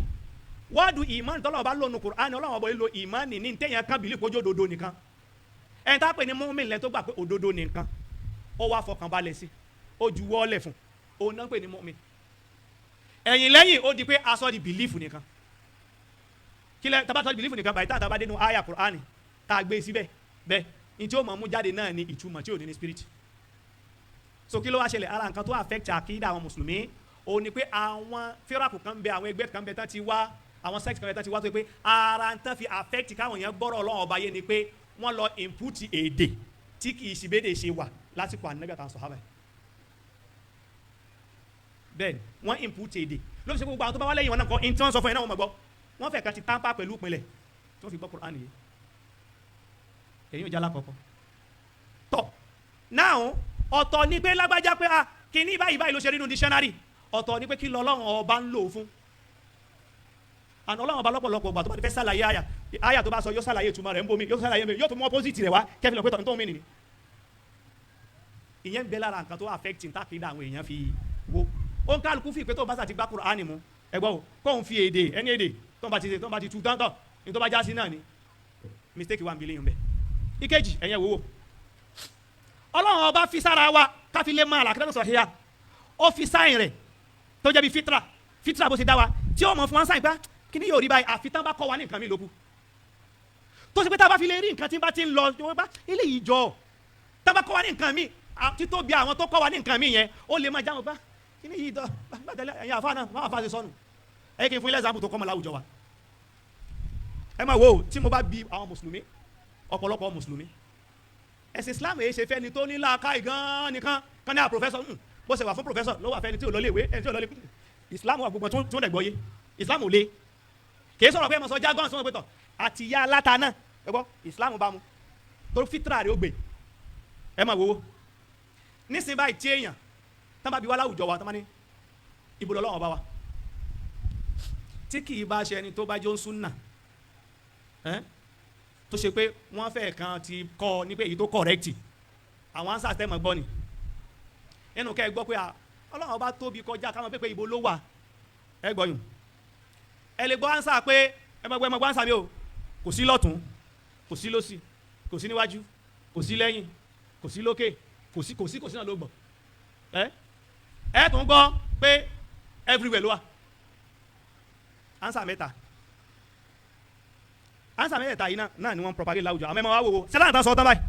wọ́ọ̀dù ìmánì tọ́lọ́wọ́ bá lónú Kùránì Ọlọ́run ọ̀bọ̀ ìlò ìmánì ní téèyàn kan bìlí kójú òdodo nìkan ẹni tá a pè ní mùmínì lẹ́ni tó gbà pé òdodo nìkan ó wá fọkàn balẹ̀ sí ó ju wọ́ọ̀lẹ̀ fún òun náà pè ní mùmínì ẹ̀yìn lẹ́yìn ó di pé aṣọ di bìlífù nìkan kílẹ̀ tabatọ́ di bìlífù nìkan báyìí tá a bá dénú àyà Kùránì tá a gbé síbẹ̀ bẹ́ẹ̀ ní tí ó mọ̀ mú jáde náà ní ìtumọ̀ tí ò ní spirit so kí ló wá ṣẹlẹ̀ ara nǹkan tó affect àkídà àwọn mùsùlùmí òun ni pé àwọn fíràkù kan bẹ àwọn ẹgbẹ́ kan bẹ tán ti wá àwọn sex kan bẹ tán ti wá tó pé ara ń tán fi affect káwọn èèyàn gbọ́rọ̀ Ọlọ́run ọba yé ni pé wọ́n lọ input èdè tí kì í ṣe bédè ṣe wà lásìkò ànábì àtàwọn sàhábà bẹ́ẹ̀ ni wọ́n input èdè ló fi ṣe gbogbo àwọn tó bá wá lẹ́yìn wọn náà kọ́ in tí wọ́n sọ fún yẹn náà wọ́n mọ̀ gbọ́ wọ́n fẹ́ kan ti tampa pẹ̀lú ìpínlẹ̀ tí wọ́n fi gbọ́ Kùránì yìí èyí ò jálá kọ̀ọ̀kan tọ̀ náà ọ̀tọ̀ ni pé lágbájá pé kìíní báyìí ló ṣe nínú dictionary ọ̀tọ̀ ni pé kí lọ́lọ́run ọba ń lò fún àná ọlọ́run ọba lọ́pọ̀lọpọ̀ gbà tó bá ti fẹ́ sàlàyé àyà tó bá sọ yóò sàlàyé ìtumọ̀ rẹ̀ ń bomi yóò sàlàyé yóò tún mú opposite rẹ̀ wá kẹfì lọ pé tọ̀ tó ń mìnì ìyẹn ń bẹ lára nǹkan tó affecting tákìdá àwọn èèyàn fi wo ó ń kálukú fi pé tó bá sà ti gbá Kùránì mú ẹgbọ́ o kóun fi èdè ẹni èdè tó ń bá ti tu tántọ̀ ní tó bá já sí náà ni mistake wà ń bi léyìn bẹ́ẹ̀ ìkejì ẹ̀yẹn wò ó ọlọ́run ọba fi sára wa káfí lè máa làkúrẹ́ sọ̀rọ̀ híyà ó fi sáyìn rẹ̀ tó jẹ́ bí fitra bó ṣe dá wa tí ó mọ̀ fún wa sáyìn pé kí ni yóò rí báyìí àfi tán bá kọ́ wa ní nǹkan mi lókù tó ṣe pé tá a bá fi lè rí nǹkan tí bá ti ń lọ ilé yìí jọ tá a bá kọ́ wa ní nǹkan mi títóbi àwọn tó kọ́ wa ní nǹkan mi yẹn ó lè máa jáwọ́ bá kí ni yìí dọ́ gbàtẹ́lẹ̀ ẹ̀yin àfa náà máa fa ṣe sọnù ẹ kí n fún ilé ẹ̀sán tó kọ́ mọ́ láwùjọ wa ẹ máa wo tí mo bá bi àwọn mùsùlùmí ọ̀pọ̀lọpọ̀ mùsùlùmí ẹ̀sìn Islam èyí ṣe fẹ́ ni tó ní làákàyè gan nìkan kan ní à professor bó ṣe wà fún professor ló wà fẹ́ni tí ò lọ lé ìwé ẹni tí ò lọ lé Islam wà gbogbo tó dẹ̀ gbọ́ yé Islam ò le kì í sọ̀rọ̀ pé mo sọ jargon sọ́nà pé tọ̀ àti ya aláta náà ẹ gbọ́ Islam bá mu torí fitra rẹ̀ ó gbé ẹ máa wo nísìnyí báyìí tí èèyàn tán bá bi wá láwùjọ wa tán bá ní ibo lọ́wọ́ bá wa tí kì í bá ṣe ẹni tó bá jó ń súnà tó ṣe pé wọ́n fẹ́ kan ti kọ́ ní pé èyí tó correct àwọn answer tẹ́ mọ̀ gbọ́ ni ẹnu kẹ́ ẹ gbọ́ pé Ọlọ́run bá tóbi kọjá káwọn pé ibo ló wà ẹ gbọ́ yùn ẹ lè gbọ́ answer pé ẹ mọ̀ gbọ́ answer mi o kò sí lọ́tún kò sí lósì kò sí níwájú kò sí lẹ́yìn kò sí lókè kò sí náà ló gbọ́ ẹ tún gbọ́ pé everywhere ló wà answer mẹ́ta ansa mẹ́tẹ̀ẹ̀ta yìí náà ni wọ́n propagate láwùjọ àmọ́ ẹ máa wá wò ó sẹ́lá àtàwọn sọ tán báyìí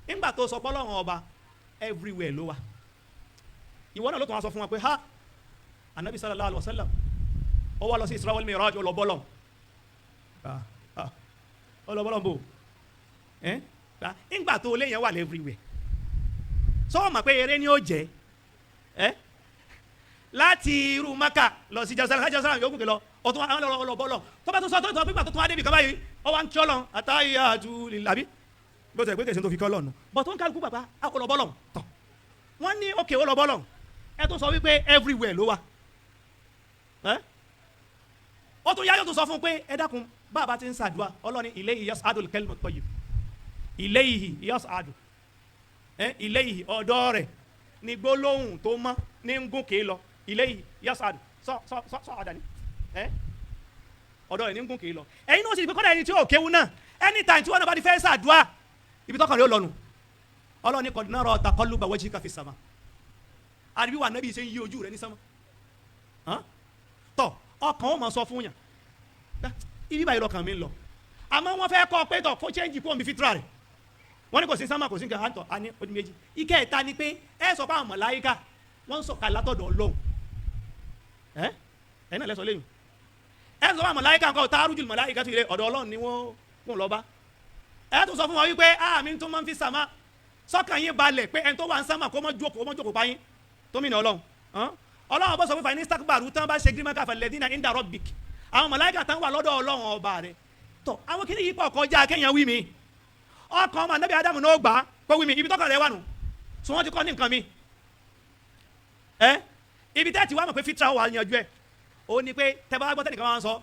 nígbà tó sọ pé Ọlọ́run ọba everywhere ló wà ìwọ náà ló tún wá sọ fún wọn pé ha anabi sallallahu alayhi wa sallam ó wá lọ sí Isra wal Miraj ọlọ́bọ́lọ́ ọlọ́bọ́lọ́ bò nígbà tó léyìn wà everywhere sọ wọn mọ̀ pé eré ni ó jẹ́ láti irú Maka lọ sí Jerusalem yóò gùn lọ ọtún àwọn ọlọ́bọ́lọ́ tó bá tún sọ tó pípa tó tún adébì kan báyìí ọwọ́ à ń kí Ọlọ́run àtàyàtú làbí bó tẹ̀ pé kèsì tó fi kí Ọlọ́run bọ̀ tó ń kálukú bàbá ọlọ́bọ́lọ́ tán wọ́n ní òkè ọlọ́bọ́lọ́ ẹ tó sọ wípé everywhere ló wà ó tún yáyọ̀ tó sọ fún pé ẹ dákun bàbá ti ń ṣàdúrà Ọlọ́run ilayhi yas'adul kalimut tayyib ilayhi yas'adu ilayhi ọ̀dọ̀ rẹ̀ ní gbólóhùn tó mọ́ ní ń gòkè lọ ilayhi yas'adu sọ àdàní ọ̀dọ̀ rẹ̀ ní ń gòkè lọ ẹ̀yin náà sì pé kọ́dà ẹni tí ó kéwu náà anytime tí wọ́n náà bá ti fẹ́ ṣàdúrà ibi tọkàn rẹ̀ ó lọ́nu Ọlọ́run ní qad nara taqalluba wajhika fis sama àdìbí wà nábì ṣe ń yí ojú rẹ̀ ní sánmà tọ ọkàn ó máa sọ fún yàn ibi báyìí lọkàn mi ń lọ àmọ́ wọ́n fẹ́ kọ́ pé tọ̀ kó change kó omi fitra rẹ̀ wọ́n ní kò sí sánmà kò sí nǹkan àtọ̀ àní odi méjì ike ẹ̀ta ni pé ẹ sọ pé àwọn màláíkà wọ́n ń sọ̀kalẹ̀ látọ̀dọ̀ Ọlọ́run ẹ̀ náà lẹ́sọ̀ lẹ́yìn ẹ sọ pé àwọn màláíkà nǹkan ta'arujul màláíkà tó yẹ ọ̀dọ̀ Ọlọ́run ni wọ́n lọ bá ẹ tó sọ fún wọn wípé àmì tó máa ń fi sàmà sọ́kàn yín balẹ̀ pé ẹni tó wà ń sánmà kó mọ́ jókòó pa yín tó mìíràn Ọlọ́run Ọlọ́run bọ́ sọ fún fàní stakbaru tán bá ṣe gírímà falladhina inda rabbik àwọn màláíkà tán wà lọ́dọ̀ Ọlọ́run ọba rẹ̀ tọ́ àwọn kìíní yìí pọ̀ kọjá kéèyàn wí mi ọkàn ọmọ anábì Ádámù náà gbà pé wí mi ibi tọ́kàn rẹ̀ wà nù sọ wọ́n ti kọ́ ní nǹkan mi ibi tẹ́ ti wá mọ̀ pé fitra wà yanjú ẹ̀ ó ní pé tẹ́ bá gbọ́ tẹ́nìkan máa ń sọ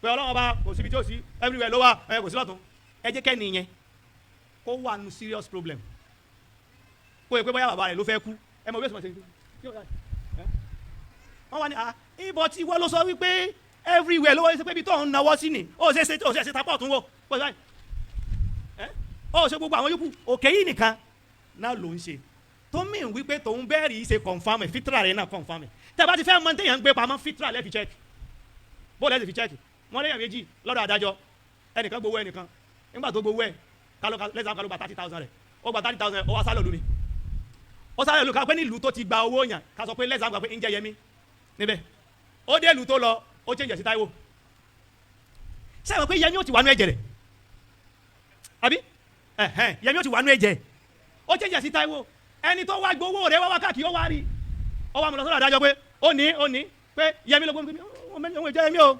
pé Ọlọ́run ọba kò síbi tí ó sí everywhere ló wà kò sí lọ́tún ẹ jẹ́ kẹ́ni yẹn kó wà nù serious problem kó yẹ pé bóyá bàbá rẹ̀ ló fẹ́ kú ẹ mọ̀ bí ó sì mọ̀ sí wọ́n wá ní ibọ̀ tí wọ́n ló sọ wípé everywhere ló wọ́n ṣe pé ibi tó ń nawọ́ sí ni ó ṣe tapọ̀ tún wọ́ pọ̀ sáyìn ó ṣe gbogbo àwọn yòókù òkè yìí nìkan náà ló ń ṣe tó mìíràn wípé tòun bẹ́ẹ̀rì ṣe confam ẹ̀ fitra rẹ̀ náà confam ẹ̀ tẹ́ bá ti fẹ́ mọ téèyàn ń gbé pamọ́ fitra lẹ́ẹ̀fi check bó lẹ́ẹ̀fi check wọ́n léèyàn méjì lọ́dọ̀ adájọ́ ẹnìkan gbowó ẹnìkan nígbà tó gbowó ẹ̀ lẹ́sàn-án kálọ́ gba 30,000 rẹ̀ ó gba 30,000 ó wá sálọ̀ lù mí ó sálọ̀ lù ká pé nílùú tó ti gba owó yàn ká sọ pé lẹ́sàn-án gba pé ń jẹ́ yẹmí níbẹ̀ ó dé ìlú tó lọ ó change sí Táíwò sẹ́wọ̀n pé yẹmí ó ti wà nú ẹ̀jẹ̀ rẹ̀ àbí Yẹmi ó ti wà nú ẹ̀jẹ̀ ó jẹ́jẹ̀ sí Táíwò ẹni tó wá gbowó rẹ̀ wá káàkiri ó wá rí ó wá mú lọ sọ́dọ̀ adájọ́ pé ó ní pé Yẹmi ló gbóngbó òun jẹ́ Yẹmi o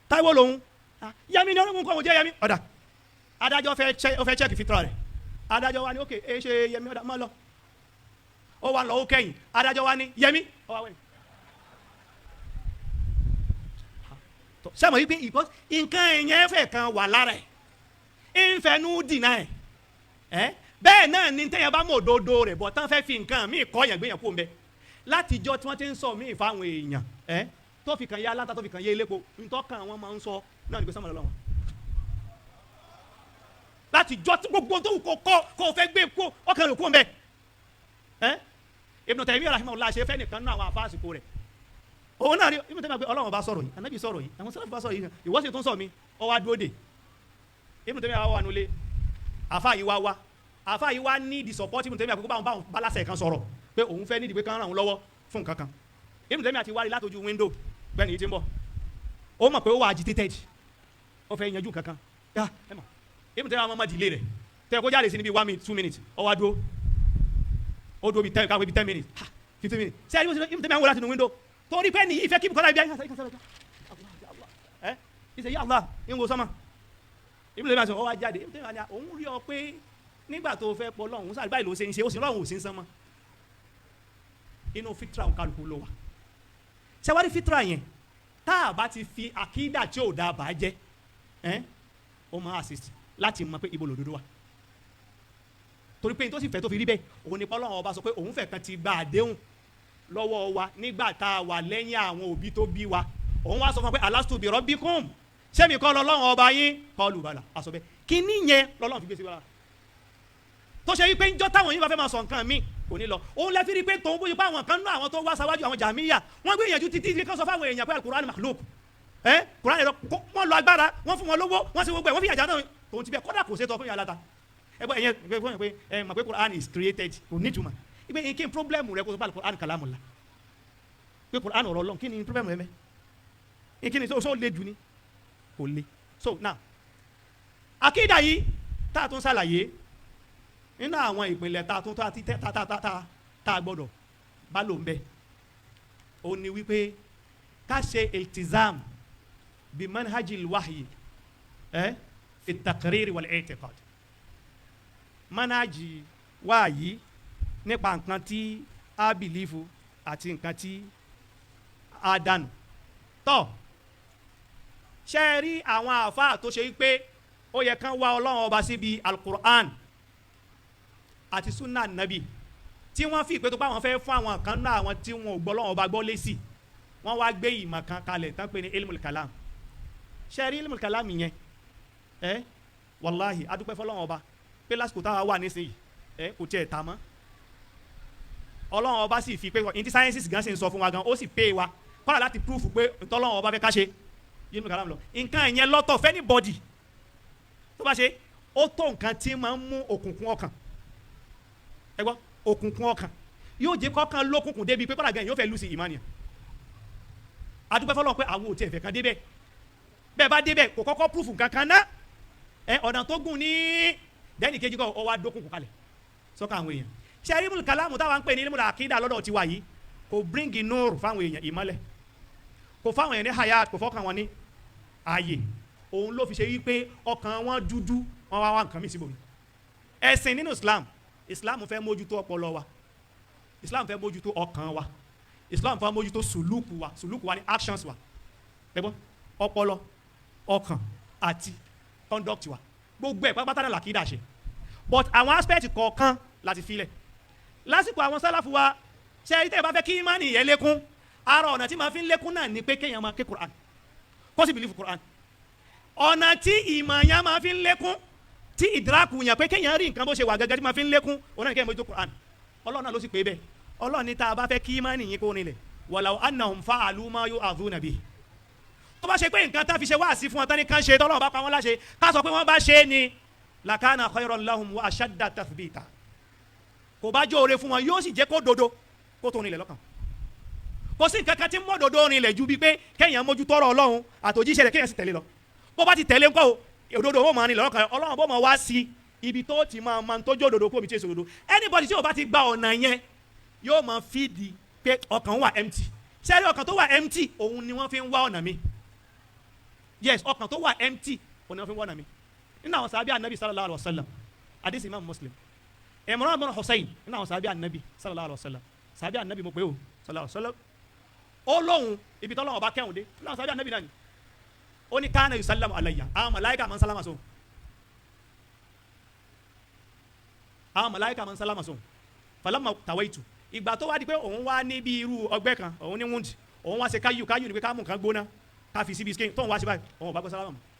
Táíwò lòun Yẹmi ni ọlọ́run kọ́ òun jẹ́ Yẹmi ọ̀dà adájọ́ fẹ́ check fitra rẹ̀ adájọ́ wa ní ok ẹ ṣe Yẹmi ọ̀dà má lọ ó wá lọ ó kẹ́yìn adájọ́ wa ní Yẹmi ó wá wẹ̀ sẹ́mo yìí pé nǹkan ẹ̀yẹ́ fẹ́ kan wà lára ẹ̀ ń fẹnu dìnnà ẹ̀ bẹ́ẹ̀ náà ni tẹ́yẹ̀ bá mọ̀ òdodo rẹ̀ bọ̀ tán fẹ́ fi nǹkan míì kọ́ yẹn gbéyàn kó ń bẹ látijọ́ tí wọ́n ti ń sọ míì fáwọn èèyàn tó fi kàn yá aláta tó fi kàn yé elépo ntọ́kàn wọn máa ń sọ náà ní pé sọ́mọ́ lọ́wọ́ látijọ́ tí gbogbo tó kọ́ kó fẹ́ gbé kó ọkàn rẹ̀ kó ń bẹ Ibn Taymiyyah rahimahullah ṣe fẹ́ nìkan náà àwọn afásìkò rẹ̀ òun náà rí Ibn Taymiyyah pé Ọlọ́run bá sọ̀rọ̀ yìí Ànábì sọ̀rọ̀ yìí àwọn sàláfù bá sọ̀rọ̀ yìí ìwọ sì tún sọ mi ọ wá dúró dè Ibn Taymiyyah wà nulẹ̀ àfa yìí wá ní the support Ibn Taymiyyah àkókò báwọn balásẹ̀ kan sọ̀rọ̀ pé òun fẹ́ nídìí pé kán ràn òun lọ́wọ́ fún nǹkan kan Ibn Taymiyyah ti wá rí látọjú window bẹ́ẹ̀ ni yìí ti ń bọ̀ ó mọ̀ pé ó wà agitated ó fẹ́ yanjú kankan yá ẹ mọ̀ Ibn Taymiyyah àwọn ọmọ delay rẹ̀ tẹ́ kó jáde sí ní bí 1 minute 2 minutes ó wá dúró ó dúró bí 10 káwé bí 10 minutes 15 minutes ṣé ẹni Ibn Taymiyyah wò láti nu window torí pé nìyí ìfẹ́ kí bùkọ́lá ibi ayé ìṣe yá Allah ń wo sọ́mà Ibn Taymiyyah sọ ọ wá jáde Ibn Taymiyyah òun rí ọ pé nígbà tó fẹ́ pọ̀ lọ́hùn sáré báyìí ló ṣe ń ṣe ó sì lọ́hùn ò sí ń sán mọ́ inú fitra òun kálukú ló wà ṣẹ́wárí fitra yẹn tá a bá ti fi àkídà tí ò dáa bá jẹ́ ó máa assist láti mọ pé ibo lòdodo wà torí pé n tó sì fẹ́ tó fi rí bẹ́ẹ̀ òun ni pọ́lọ́hùn ọba sọ pé òun fẹ́ kan ti gba àdéhùn lọ́wọ́ wa nígbà tá a wà lẹ́yìn àwọn òbí tó bí wa òun wá sọ fún wa pé alastu bi rabbikum sẹ́mi kọ́ lọ́lọ́run ọba yín qalu bala àsọ bẹ́ẹ̀ kíní yẹn lọ́lọ́run fi gbé sí wa tó ṣe wípé njọ́ táwọn yín bá fẹ́ máa sọ nǹkan míì kò ní lọ òun lẹ́ fi rí pé tòun bóyá pé àwọn kan náà àwọn tó wá sáwájú àwọn jàmíyà wọ́n gbìyànjú títí kan sọ fáwọn èèyàn pé alukur'an makhluk kur'an yẹn wọ́n lọ agbára wọ́n fún wọn lówó wọ́n sì gbogbo ẹ̀ wọ́n fi yàjà náà tòun ti bẹ́ẹ̀ kọ́dà kò ṣètò fún yàrá ta ẹgbẹ́ ẹ̀yẹn pé mọ̀ pé kur'an is created kò ní ìtumọ̀ ibẹ̀ kí n problem rẹ kó sọ pé alukur'an kalamullah pé kur'an ọ̀rọ̀ Ọlọ́run kí ni problem rẹ mẹ́ kí ni so le jù ni kò le so now akídà yìí tá a tún ṣàlàyé nínú àwọn ìpìlẹ̀ tá a tún tá a gbọ́dọ̀ bá lò ń bẹ ó ní wípé ká ṣe iltizam bi manhajil wahyi fi takriri wal i'tiqad manhaji wahyi nípa nǹkan tí a bìlífù àti nǹkan tí a dànù tọ́ ṣe rí àwọn àfáà tó ṣe wípé ó yẹ kán wá Ọlọ́run ọba síbi alukur'an àti sunna nabi tí wọ́n fi ìpè tó pa àwọn fẹ́ fún àwọn kan náà àwọn tí wọn ò gbọ́ Ọlọ́run ọba gbọ́ lésì wọ́n wá gbé ìmọ̀ kan kalẹ̀ tán pé ní ilmul kalam ṣe rí ilmul kalam yẹn wàláhì adúpẹ́ fọlọ́run ọba pé lásìkò táwa wà nísìnyí kò tiẹ̀ ta mọ́ Ọlọ́run ọba sì fi pé ní ti sciences gan sì ń sọ fún wa gan ó sì pé wa kọ́ra láti proof pé ntọ́lọ́run ọba fẹ́ ká ṣe ilmul kalam lọ nǹkan ìyẹn lọ́tọ̀ fẹ́ ní bọ́dì tó bá ṣe ó tó nǹkan tí máa ń mú òkùnkùn ọkàn ẹ gbọ́ òkùnkùn ọkàn yóò jẹ́ kọ́kàn lókùnkùn débi pé kọ́ra gan yóò fẹ́ lùsì ìmánìyàn adúpẹ́ fọlọ́run pé àwọn ò tiẹ̀ fẹ́ kan débẹ̀ bẹ́ẹ̀ bá débẹ̀ kò kọ́kọ́ proof nǹkan kan ná ọ̀nà tó gùn ní dẹ́nì kejì kọ́ ọ wá dókùnkùn kalẹ̀ sọ́kà àwọn èèyàn ṣe ilmul kalamu táwa ń pè ní ilmul akida lọ́dọ̀ tiwa yìí kò bring nur fáwọn èèyàn ìmọ́lẹ̀ kò fáwọn èèyàn ní hayat kò fọ́kàn wọn ní ààyè òun ló fi ṣe wípé ọkàn wọn dúdú wọn wá nǹkan mi síbòmí ẹ̀sìn nínú Islam fẹ́ mójútó ọpọlọ wa Islam fẹ́ mójútó ọkàn wa Islam fẹ́ mójútó sùlùkù wa ní actions wa ẹ̀gbọ́n ọpọlọ ọkàn àti conduct wa gbogbo ẹ̀ pátápátá náà làkídà ṣe but àwọn aspect kọ̀ọ̀kan láti filẹ̀ lásìkò àwọn sálàfù wa ṣe é tẹ́ ẹ bá fẹ́ kí ìmánì yẹn lékún ara ọ̀nà tí màá fi ń lékún náà ni pé kéèyàn máa ké Quran kó sì bìlífù Quran ọ̀nà tí ìmọ̀ yẹn máa fi ń lékún tí ìdírákù yẹn pé kéèyàn rí nǹkan bó ṣe wà gẹ́gẹ́ tí máa fi ń lékún ọ̀nà ní kéèyàn mójútó Quran Ọlọ́run náà ló sì pé bẹ́ẹ̀ Ọlọ́run ní tá a bá fẹ́ kí ìmánì yín kó nílẹ̀ walaw annahum fa'alu ma yu'adhuna bihi tó bá ṣe pé nǹkan tá fi ṣe wáàsí fún wọn tán ní kán ṣe tọ́lọ́run bá pa wọ́n láṣẹ ká sọ pé wọ́n bá ṣe é ni lakana khayran lahum wa ashadda tathbita kò bá jóore fún wọn yóò sì jẹ́ kó dodo kó tó nílẹ̀ lọ́kàn kò sí nǹkan kan tí mọ́ dodo nílẹ̀ ju bíi pé kéèyàn mójútó ọ̀rọ̀ Ọlọ́run àtòjíṣẹ́ rẹ̀ kéèyàn sì tẹ̀lé lọ bó bá ti tẹ̀lé ńkọ́ òdodo ó máa nílẹ̀ lọ́kàn Ọlọ́run bó máa wá sí ibi tó ti máa tó jó òdodo kó mi tí èso òdodo anybody tí o bá ti gba ọ̀nà yẹn yóò máa fíìdì pé ọkàn wà empty sẹ́rí ọkàn tó wà empty òun ni wọ́n fi ń wá ọ̀nà mi yes ọkàn tó wà empty òun ni wọ́n fi ń wá ọ̀nà mi nínú àwọn sàbí anabi sallallahu alayhi wa sallam hadith imam muslim Imran bin Hussein nínú àwọn sàbí anabi sallallahu alayhi wa sallam sàbí anabi mo pé o sallallahu alayhi wa sallam ó lóhun ibi tó lọ́wọ́ bá kẹ́hùn dé nínú àwọn sàbí anabi náà ni ó ní kánà yusallamu alayya àwọn màláíkà máa ń sálámà sóhun àwọn màláíkà máa ń sálámà sóhun falamma tawaitu ìgbà tó wá di pé òun wá ní bí irú ọgbẹ́ kan òun ní wound òun wá ṣe káyù ni pé ká mú nǹkan gbóná ká fi síbi skin tóun wá ṣe báyìí òun ò bá gbọ́ sálámà mọ́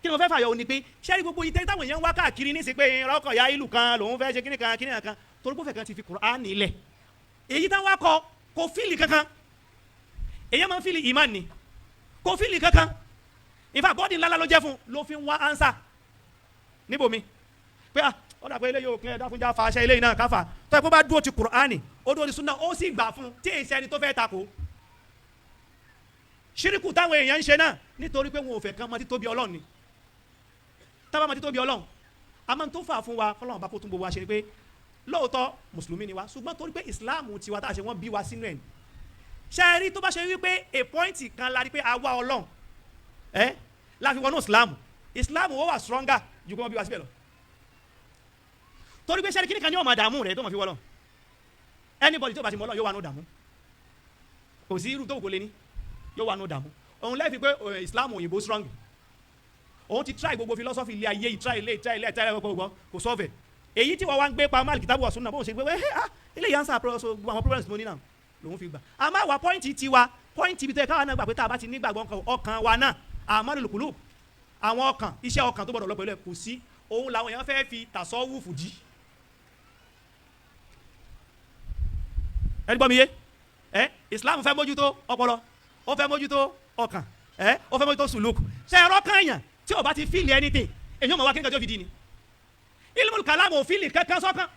kí ni mo fẹ́ fàyọ̀ ni pé sẹ́rí gbogbo yìí táwọn èèyàn wá káàkiri ní sí pé rọ́kọ̀ ya ìlú kan lòun fẹ́ ṣe kíní kan torí pé fẹ̀kan ti fi Kùránì lẹ̀ èyí táwọn akọ kò fíìlì kankan èyàn máa ń fíìlì ìmán ni kò fíìlì kankan ìfà bọ́ọ̀dì ńlá ló jẹ́ fún ló fi ń wá ánsà níbòmí pé ọ̀dà pé eléyìí òkè ẹ̀dá fún já fa aṣẹ eléyìí náà káfà tó ẹ̀ pé bá dúró ti Kùránì ó dúró ti súnà ó sì gbà fún tí èsì ẹni tó fẹ́ takò ṣíríkù táwọn èèyàn ń ṣe náà nítorí pé wọn ò fẹ́ kán mọ títóbi Ọlọ́run ni tábà mọ títóbi Ọlọ́run a máa ń tó fà fún wa kọ́lọ́run bá kó tún gbogbo wa ṣe ni pé lóòótọ́ mùsùlùmí ni wa ṣùgbọ́n torí pé ìsìláàmù tiwa tá a ṣe wọ́n bí wa sínú ẹ̀ ṣe é rí tó bá ṣe wípé a point kan la rí pé àwa Ọlọ́run la fi wọnú ìsìláàmù ó wà stronger ju kí wọ́n bí wa síbẹ̀ lọ torí pé ṣe é rí kíní kan ní ọmọ àdàmú rẹ̀ tó mọ̀ fi wọ́lọ́ anybody tó bá ti mọ̀ Ọlọ́run yóò wà ní ọ̀dàmú kò sí irú tó kò lé ní yóò wà ní ọ̀dàmú òun lẹ́ẹ̀fi pé Islam òyìnbó strong òun ti try gbogbo philosophy ilé ayé yìí try gbogbo kò solve èyí tí wọ́n wá ń gbé pa mal kitabu wa sunna bóun ṣe gbé ilé yẹn ń sàn àwọn problems mo ní náà lòun fi gbà àmọ́ àwa pọ́ìntì tiwa pọ́ìntì ibi tó yẹ káwa náà gbà pé tá a bá ti nígbàgbọ́ ọkàn wa náà amalul qulub àwọn ọkàn iṣẹ́ ọkàn tó gbọdọ̀ lọ pẹ̀lú ẹ̀ kò sí òun làwọn èèyàn fẹ́ fi tasawufu dí ẹni gbọ́ mi yé Islam fẹ́ mójútó ọpọlọ ó fẹ́ mójútó ọkàn ó fẹ́ mójútó sùlùkù ṣe ẹ̀rọ kan yàn tí o bá ti fíìlì anything èyí ò mọ̀ wá kí n kájọ́ fi di ni ilmul kalam ò fíìlì kankan sọ́kàn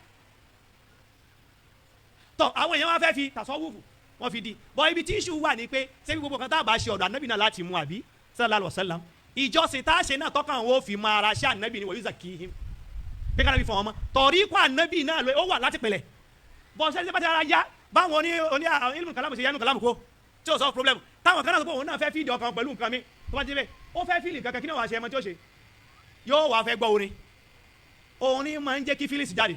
tọ́ àwọn èèyàn wá fẹ́ fi tasawufu wọ́n fi di bọ́ ibi tí iṣu wà ní pé ṣé gbogbo kan tá a bá ṣe ọ̀dọ̀ ànábì náà láti mú àbí sallallahu alaihi wasallam ìjọsìn tá a ṣe náà tọ́kàn wọn ò fi máa ara ṣe ànábì ni wọ́n yóò zakihim pé kánábì fún wọn mọ́ torí kó ànábì náà ó wà láti pẹ̀lẹ̀ bọ́ ṣe bá ti ara yá báwọn oní ilmul kalam ṣe yánu kalamu kó tí o sọ problem táwọn kan náà sọ pé òun náà fẹ́ fíìdì ọkàn pẹ̀lú nǹkan mi tó bá ti bẹ́ẹ̀ ó fẹ́ fíìlì kankan kí ni wàá ṣe ẹmọ tí ó ṣe yóò wàá fẹ́ gbọ́ orin máa ń jẹ́ kí fílìsì jáde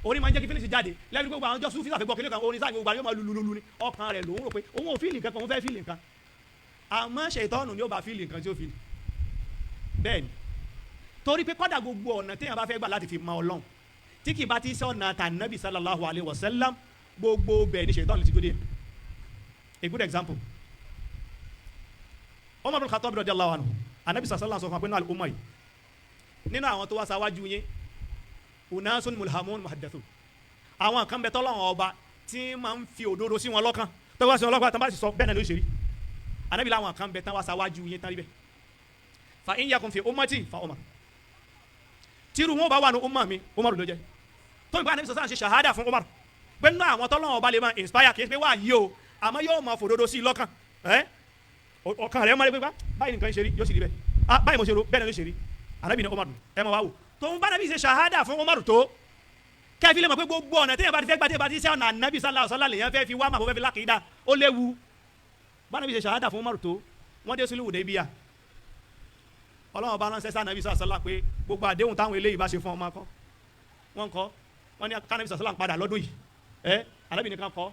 orin máa ń jẹ́ kí fílìsì jáde lẹ́yìn gbogbo àwọn jọ́sùn fílà fẹ́ gbọ́ kí ni kan orin sáà gbogbo àyè máa lululu ni ọkàn rẹ̀ lòun rò pé òun ò fíìlì kankan òun fẹ́ fíìlì nǹkan àmọ́ ṣètọ́nù ni ó bá fíìlì nǹkan tí ó fíìlì bẹ́ẹ̀ ni torí pé kọ́dà gbogbo ọ̀nà téèyàn bá fẹ́ gbà láti fi mọ Ọlọ́run tí kì bá ti sọ̀nà tànàbì sallallahu alayhi wa sallam gbogbo bẹ́ẹ̀ ni ṣètọ́nù ti gbóde a good example Umar bin Khattab radiyallahu anhu anabi sallallahu sọ fún wa pé náà al-umma yìí nínú àwọn tó wá sáwájú yín unasun mulhamun muhaddathun àwọn kan bẹ tọ́lọ́wọ́n ọba tí máa ń fi òdodo sí wọn lọ́kàn tó wá sí wọn lọ́kàn tó bá sì sọ bẹ́ẹ̀ náà ló ṣe rí anabi làwọn kan bẹ tán wá sáwájú yín tán rí bẹ́ẹ̀ fa in yakun fi ummati fa Umar tírú wọn bá wà ní umma mi Umar ló jẹ́ tó ń bá anabi sallallahu ṣe shahada fún Umar pé nínú àwọn tọ́lọ́wọ́n ọba lè máa inspire kì í pé wà yìí o àmọ́ yóò máa fòdodo sí lọ́kàn ọkàn rẹ̀ máa rí pé báyìí nǹkan ṣe rí yóò sì rí bẹ́ẹ̀ báyìí mo ṣe ro bẹ́ẹ̀ ni ló ṣe rí Ànábì ní Umar ẹ máa wá wò tóun bá Ànábì ṣe ṣahada fún Umar tó kẹ́ẹ̀fì lè mọ̀ pé gbogbo ọ̀nà téèyàn bá ti fẹ́ gbà téèyàn bá ti ṣe ọ̀nà Ànábì sallallahu alaihi wasallam lèèyàn fẹ́ fi wá màbọ̀ fẹ́ fi lákìídá ó léwu bá Ànábì ṣe ṣahada fún Umar tó wọ́n dé sulhu Hudaybiyah Ọlọ́run bá ránṣẹ́ sí Ànábì sallallahu alaihi wasallam pé gbogbo àdéhùn táwọn eléyìí bá ṣe fún ọmọ akọ wọ́n ní kánàbì sallallahu alaihi wasallam padà lọ́dún yìí Ànábì nìkan kọ́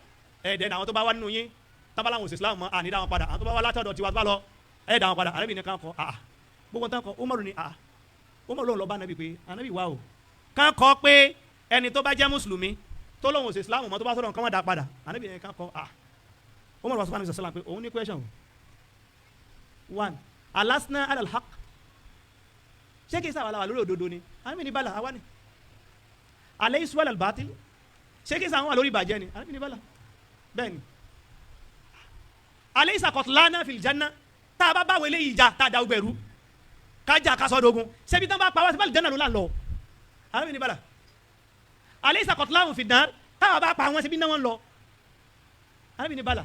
ẹ̀ẹ́dẹ̀ àwọn tó bá wá nínú yín tábàlà àwọn Islam mọ́ àní dáwọn padà àwọn tó bá wá látọ̀dọ̀ tiwa tó bá lọ ẹ̀ẹ́dẹ̀ àwọn padà Ànábì nìkan kọ́ gbogbo nǹkan kọ́ Umaru ni Umaru lóun lọ bá Ànábì pé Ànábì wá o kàn kọ́ pé ẹni tó bá jẹ́ mùsùlùmí tó lóun òsè Islam mọ́ tó bá sọ̀rọ̀ nǹkan má dá padà Ànábì nìkan kọ́ Umaru wá sọ fún Ànábì sallallahu pé òun ní question one alasna alal haq ṣé kí n sábà wà lórí òdodo ni Ànábì ní bala àwa ni alaysu alal batil ṣé kí n sábà wà lórí ìbàjẹ́ ni Ànábì ní bala bẹ́ẹ̀ ni alaysa qatlana fil janna tá a bá báwo eléyìí jà tá a da ọgbẹ̀rú kájà kásọ̀dọ̀gùn ṣebí tán bá pa wá sí báyìí jẹ́nà ló là ń lọ Ànábì ní bala alaysa qatlahum fin nar tá a bá pa àwọn ṣebí náà wọ́n lọ Ànábì ní bala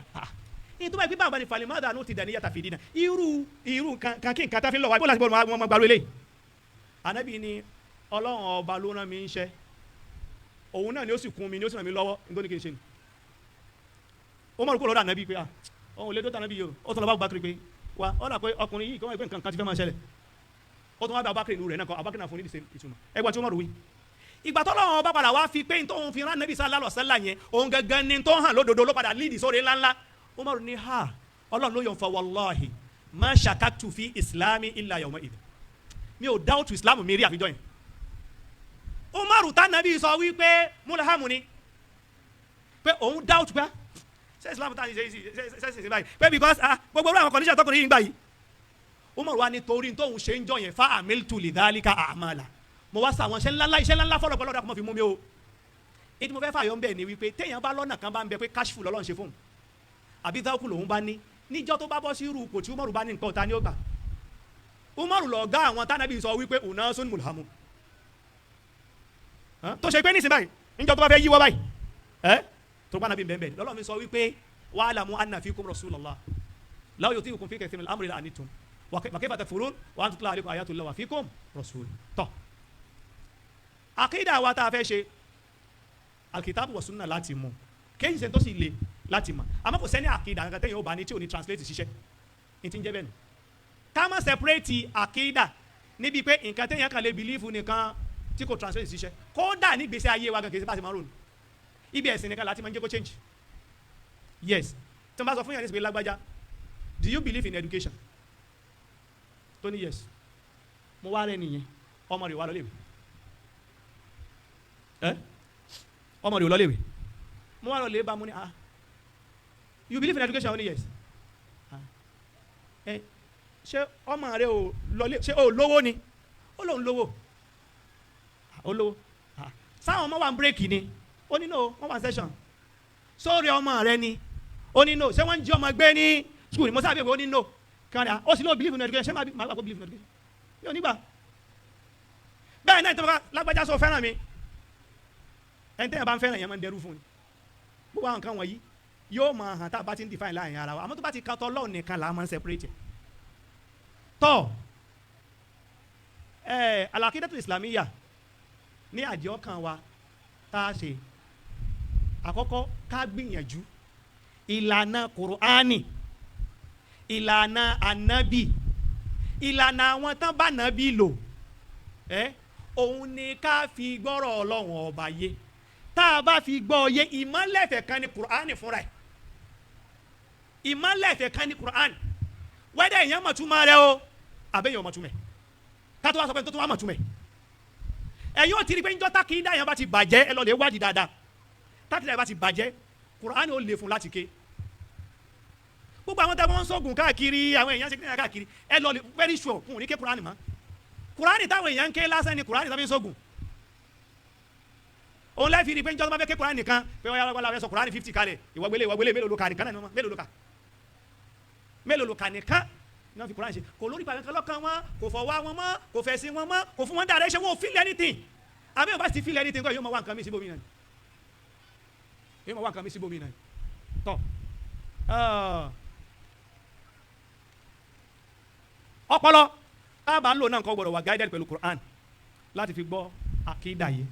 ní tó bá gbé báwọn ní falẹ̀ má dànù ti dàníyà tàfi dínà irú kan kí nǹkan tá fi ń lọ wá bó láti bọ́ wọn gbàlú eléyìí anabi ni Ọlọ́run ọba ló rán mi iṣẹ́ òun náà ni ó sì kún mi ni ó sì ràn mí lọ́wọ́ nítorí kí n ṣe ni Umaru kò lọ́dọ̀ anabi pé òun ò lè dọ́tà anabi yìí o ó tún lọ bá Abubakar pé wa ó dà pé ọkùnrin yìí kọ́ wọ́n pé nǹkan kan ti fẹ́ máa ṣẹlẹ̀ ó tún wá bá Abubakar ìlú rẹ̀ náà kọ́ Abubakar náà fún ní ìtumọ̀ ẹgbẹ́ tí Umaru wí ìgbà tọ́lọ́run ọba padà wá fi pé tóun fi rán anabi sallallahu alaihi wasallam yẹn òun gangan ni tó hàn lódodo ló padà lídìí sórí ńláńlá Umaru ní Ọlọ́run ló yọ̀ fa wallahi ma shakaktu fi islami illa yawma idh mi ò doubt islam mi rí àfijọ́ yẹn Umaru tánàbí sọ wípé múlẹ̀hámù ni pé òun doubt pé ṣé islam tán ṣe báyìí pé because gbogbo àwọn condition tọkùnrin yìí ń gbà yìí Umaru wa nítorí tóun ṣe ń jọ yẹn fa amiltu lidhalika a'mala mo wá sàwọn iṣẹ́ ńláńlá fọlọ́pọ̀lọ́ dàpọ̀ mọ́ fi mú mi o ètò mo fẹ́ fàyọ̀ ń bẹ̀ ni wípé téèyàn bá lọ́nà kan bá ń bẹ pé káṣífù lọ́lọ́run ṣe fún un àbí dákú lòun bá ní níjọ́ tó bá bọ́ sí irú kò tí Umaru bá ní nǹkan ta ni ó gbà Umaru lọ gá àwọn tánàbí sọ wípé unasun mulhamu tó ṣe pé ní ìsìn báyìí níjọ́ tó bá fẹ́ yíwọ́ báyìí tó bá nàbí bẹ́ẹ̀ lọ́lọ́run mi sọ wípé wa'lamu anna fikum rasulallah law yuti'ukum fi kathirin min al-amri la'anittum wa kayfa takfurun wa antum tutla alaykum ayatullahi wa fikum rasul tọ́ àkídà wa tá a fẹ́ ṣe alkitabu wa sunna láti mú kéyìn sẹ́ni tó sì le láti mọ̀ àmọ́ kò sẹ́ni àkídà nǹkan tẹ́yìn ó bá ní tí ò ní translate ṣiṣẹ́ ní ti ń jẹ́ bẹ́ẹ̀ nù ká má separate àkídà níbi pé nǹkan tẹ́yìn kan lè believe nìkan tí kò translate ṣiṣẹ́ kódà ní gbèsè ayé wa gan kì í ṣe bá ṣe máa ń ronú ibi ẹ̀sìn nìkan láti máa ń jẹ́ kó change yes tí wọ́n bá sọ fún yàn ní ìsìnkú lágbájá do you believe in education tó ní yes mo wá rẹ nìyẹn ọmọ rẹ̀ wá lọ́lẹ́wé ọmọ rẹ̀ lọ́lẹ́wé mo wá lọ́lẹ́ bá mo ní you believe in education ó ní yes ṣé ọmọ rẹ̀ ò lọ́lẹ́ ṣé ó lówó ni ó lóun lówó ó lówó sáwọn ọmọ wa ń bírèkì ni ó ní no wọ́n wà session sórí ọmọ rẹ̀ ni ó ní no ṣé wọ́n ń jí ọmọ gbé ní school ni mo sábẹ́ ó ní no kan ó sì lóò believe in education ṣé máa gbà kó believe in education yóò nígbà bẹ́ẹ̀ náà ìtọ́ka lágbájá sọ fẹ́ràn mi ẹni tẹ́yìn bá ń fẹ́ràn yẹn máa ń dẹrú fún ni gbogbo àwọn nǹkan wọ̀nyí yóò máa hàn tá a bá ti ń define láàrin ara wa àmọ́ tó bá ti ka tọ́ lọ́ọ̀ nìkan là á máa ń separate tọ́ al-aqidatu islamiyya ní àdìọ́ kan wa tá a ṣe àkọ́kọ́ ká gbìyànjú ìlànà Kùránì ìlànà ànábì ìlànà àwọn tán bá ànábì lò òun ni ká fi gbọ́rọ̀ Ọlọ́run ọba yé tá a bá fi gbọ́ yé ìmọ̀lẹ́fẹ̀ kan ní Kùránì fúnra ẹ̀ ìmọ̀lẹ́fẹ̀ kan ní Kùránì wẹ́dẹ̀ èèyàn mọ̀túmọ̀ rẹ o àbẹ́yẹ̀ mọ̀túmẹ̀ ká tó wá sọ pé tó tó wá mọ̀túmẹ̀ ẹ yóò ti rí pé njọ́ tákìdá yẹn bá ti bàjẹ́ ẹ lọ lè wádìí dáadáa tákìdá yẹn bá ti bàjẹ́ Kùránì ó lè fún láti ké gbogbo àwọn tẹ́ wọ́n ń sọ́gun káàkiri àwọn èèyàn ṣe kíni káàkiri ẹ lọ lè very sure fún òní ké Kùránì mọ́ Kùránì táwọn èèyàn ń ké lásán ni Kùránì tó fi ń sọ́gun òun láì fi rí pé njọ́ tó bá fẹ́ ké Kùránì nìkan pé wọ́n yára wọ́n sọ Kùránì 50 kalẹ̀ ìwọ́gbélé mélòó ló kà nìkan náà mélòó ló kà nìkan náà fi Kùránì ṣe kò lórí pàṣẹ lọ́kàn wọn kò fọwọ́ wọn mọ́ kò fẹ̀sìn wọn mọ́ kò fún wọn direction wọn ò feel anything àbí wọn bá ti feel anything kọ́ yóò máa wá nǹkan mi síbòmí náà yóò máa wá nǹkan mi síbòmí náà tọ́ ọpọlọ tá a bá ń lò náà nǹkan gbọdọ̀ wà guided pẹ̀lú Quran láti fi gbọ́ àkídà yìí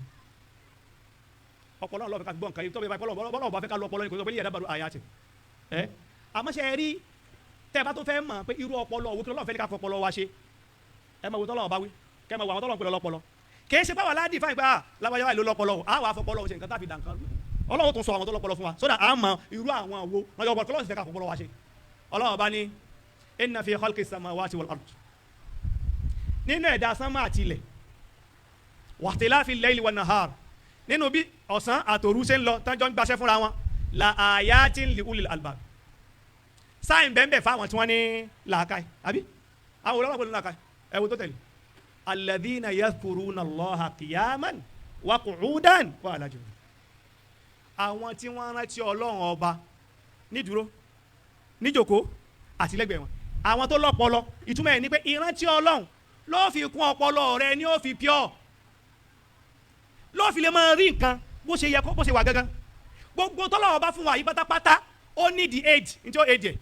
ọpọlọ ọlọ́fẹ́ ká gbọ́ nǹkan yìí tó bẹ́ẹ̀ bọ́lọ̀ ọba fẹ́ ká lọ ọpọlọ nìkan tó bẹ́ẹ̀ yẹ dábàá àyà tẹ̀ àmọ́ ṣe rí tẹ́ ẹ bá tó fẹ́ mọ̀ pé irú ọpọlọ òwò kí lọ́ọ́ fẹ́ ká fọ ọpọlọ wa ṣe ẹ mọ̀ wò tọ́lọ́ ọba wí kẹ́ mọ̀ wò àwọn tọ́lọ́ ń pè lọ́pọlọ kì í ṣe báwa láàdì fáìn pé lábàáyá wà ló lọ́pọlọ àwọn afọpọlọ ṣe nǹkan tá a fi dà nǹkan Ọlọ́run tún sọ àwọn tó lọ́pọlọ fún wa sódà à ń mọ irú àwọn àwo wọn yọ ọpọlọ fẹ́ ká fọpọlọ wa ṣe Ọlọ́run bá ní inna fi khalqis samawati wal ard nínú ẹ̀dá sánmà àti ilẹ̀ wàhtíláfil layli wan nahar nínú bí ọ̀sán àtòru ṣe ń lọ tánjọ́ ń gbaṣẹ́ fúnra wọn la ayatin li ulil albab sáyìn bẹ́ẹ̀ fáwọn tí wọ́n ní làákàyè àbí àwọn olóòwò pẹ̀lú làákàyè ẹ̀wọ̀n tó tẹ̀lé alladhina yadhkuruna Allaha qiyaman wa qu'udan wa ala junub àwọn tí wọ́n rántí Ọlọ́run ọba nídúró níjòkó àti lẹ́gbẹ̀ẹ́ wọn àwọn tó lọ́pọlọ ìtumọ̀ ẹ̀ ní pé ìrántí Ọlọ́run ló fi kún ọpọlọ rẹ ni ó fi pure ló fi lè máa rí nǹkan bó ṣe yẹ kó bó ṣe wà gángan gbogbo tọ́lọ́wọ́ bá fún wa yìí pátápátá ó ní the age ní tí ó age ẹ̀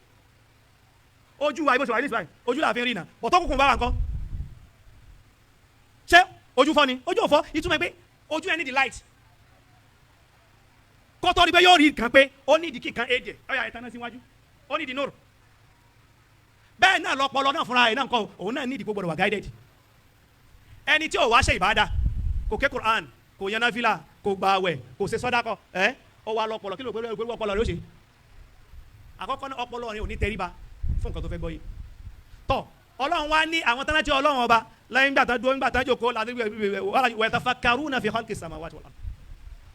ojú wa yìí bó ṣe wà ní ìsìláì ojú làá fi ń rí iná bọ̀tọ́ kùkùn bá wà nǹkan ṣé ojú fọ́ ni ojú ò fọ́ ìtumọ̀ pé ojú ẹ ní the light kótó rí pé yóò rí nǹkan pé ó ní ìdí kíkan èdè ọ̀yà ìtàn náà síwájú ó ní ìdí nùrù bẹ́ẹ̀ náà lọ́pọlọ náà fúnra ẹ̀ náà nǹkan òun náà ní ìdí gbogbo rẹ̀ wà guided ẹni tí ò wá ṣe ìbádà kò ké Quran kò yan náfìlà kò gba àwẹ̀ kò ṣe sọ́dákọ̀ ó wá lọ́pọlọ kí ló gbé ọpọlọ rẹ̀ ó ṣe àkọ́kọ́ náà ọpọlọ rẹ̀ ò ní tẹríba fún nǹkan tó fẹ́ gbọ́ yìí tọ́ Ọlọ́run wá ní àwọn tán láti Ọlọ́run ọba lẹ́yìn gbàtà dúró gbàtà jókòó láti wẹ̀tafakkaruna fi khalqis samawati wal ard